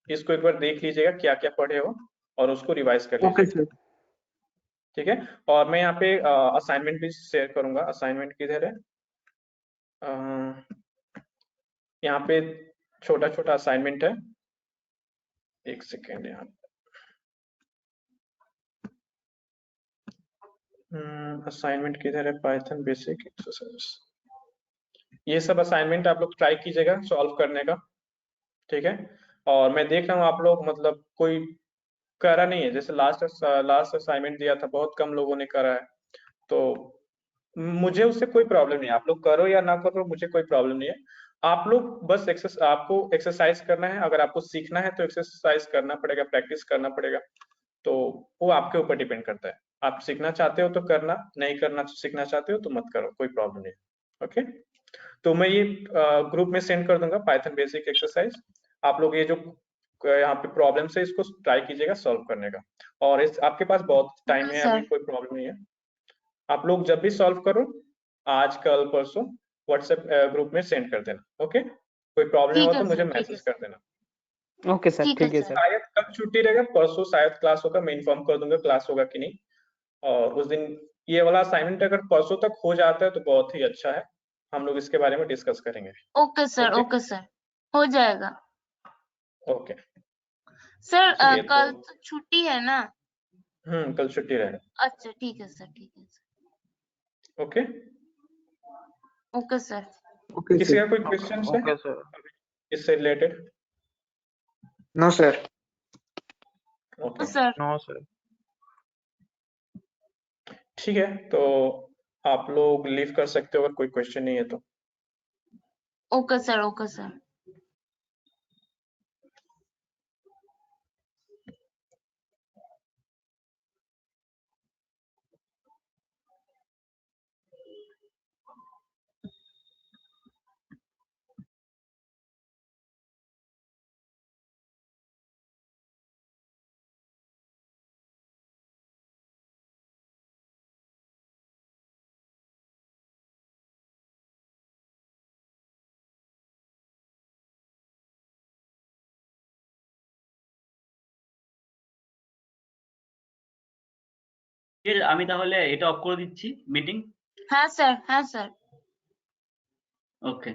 इसको एक बार देख लीजिएगा क्या क्या पढ़े हो और उसको रिवाइज कर ओके लीजिएगा, सर। ठीक है। और मैं यहाँ पे असाइनमेंट भी शेयर करूंगा। असाइनमेंट किधर है? यहाँ पे छोटा छोटा असाइनमेंट है, एक सेकेंड। यहाँ असाइनमेंट किधर है? पाइथन बेसिक एक्सरसाइज, ये सब असाइनमेंट आप लोग ट्राई कीजिएगा सॉल्व करने का, ठीक है। और मैं देख रहा हूँ आप लोग मतलब कोई करा नहीं है, जैसे लास्ट असाइनमेंट दिया था बहुत कम लोगों ने करा है, तो मुझे उससे कोई प्रॉब्लम नहीं है, आप लोग करो या ना करो मुझे कोई प्रॉब्लम नहीं है। आप लोग बस आपको एक्सरसाइज करना है, अगर आपको सीखना है तो एक्सरसाइज करना पड़ेगा, प्रैक्टिस करना पड़ेगा, तो वो आपके ऊपर डिपेंड करता है। आप सीखना चाहते हो तो करना, नहीं करना सीखना चाहते हो तो मत करो, कोई प्रॉब्लम नहीं है, ओके। तो मैं ये ग्रुप में सेंड कर दूंगा पाइथन बेसिक एक्सरसाइज। आप लोग ये जो यहाँ पे प्रॉब्लम है इसको ट्राई कीजिएगा सॉल्व करने का, और इस आपके पास बहुत टाइम है, अभी कोई प्रॉब्लम नहीं है। आप लोग जब भी सॉल्व करो, आज कल परसों, व्हाट्सएप ग्रुप में सेंड कर देना, ओके। कोई प्रॉब्लम हो तो मुझे मैसेज कर देना। ओके सर, ठीक है सर। शायद कब छुट्टी रहेगा, परसों शायद क्लास होगा, मैं इन्फॉर्म कर दूंगा क्लास होगा कि नहीं। और उस दिन ये वाला असाइनमेंट अगर परसों तक हो जाता है तो बहुत ही अच्छा है, हम लोग इसके बारे में डिस्कस करेंगे। ओके सर, ओके सर, हो जाएगा। ओके सर चलिए, कल तो छुट्टी है ना? कल छुट्टी रहेगा। अच्छा ठीक है सर, ठीक है sir. Okay okay sir. Okay किसी सर। का कोई क्वेश्चन है Okay, sir. इससे related? No sir. Okay sir No, sir. ठीक है, तो आप लोग लीव कर सकते हो अगर कोई क्वेश्चन नहीं है तो। Okay sir, okay sir. আমি তাহলে এটা অফ করে দিচ্ছি মিটিং। হ্যাঁ স্যার, হ্যাঁ স্যার। ওকে।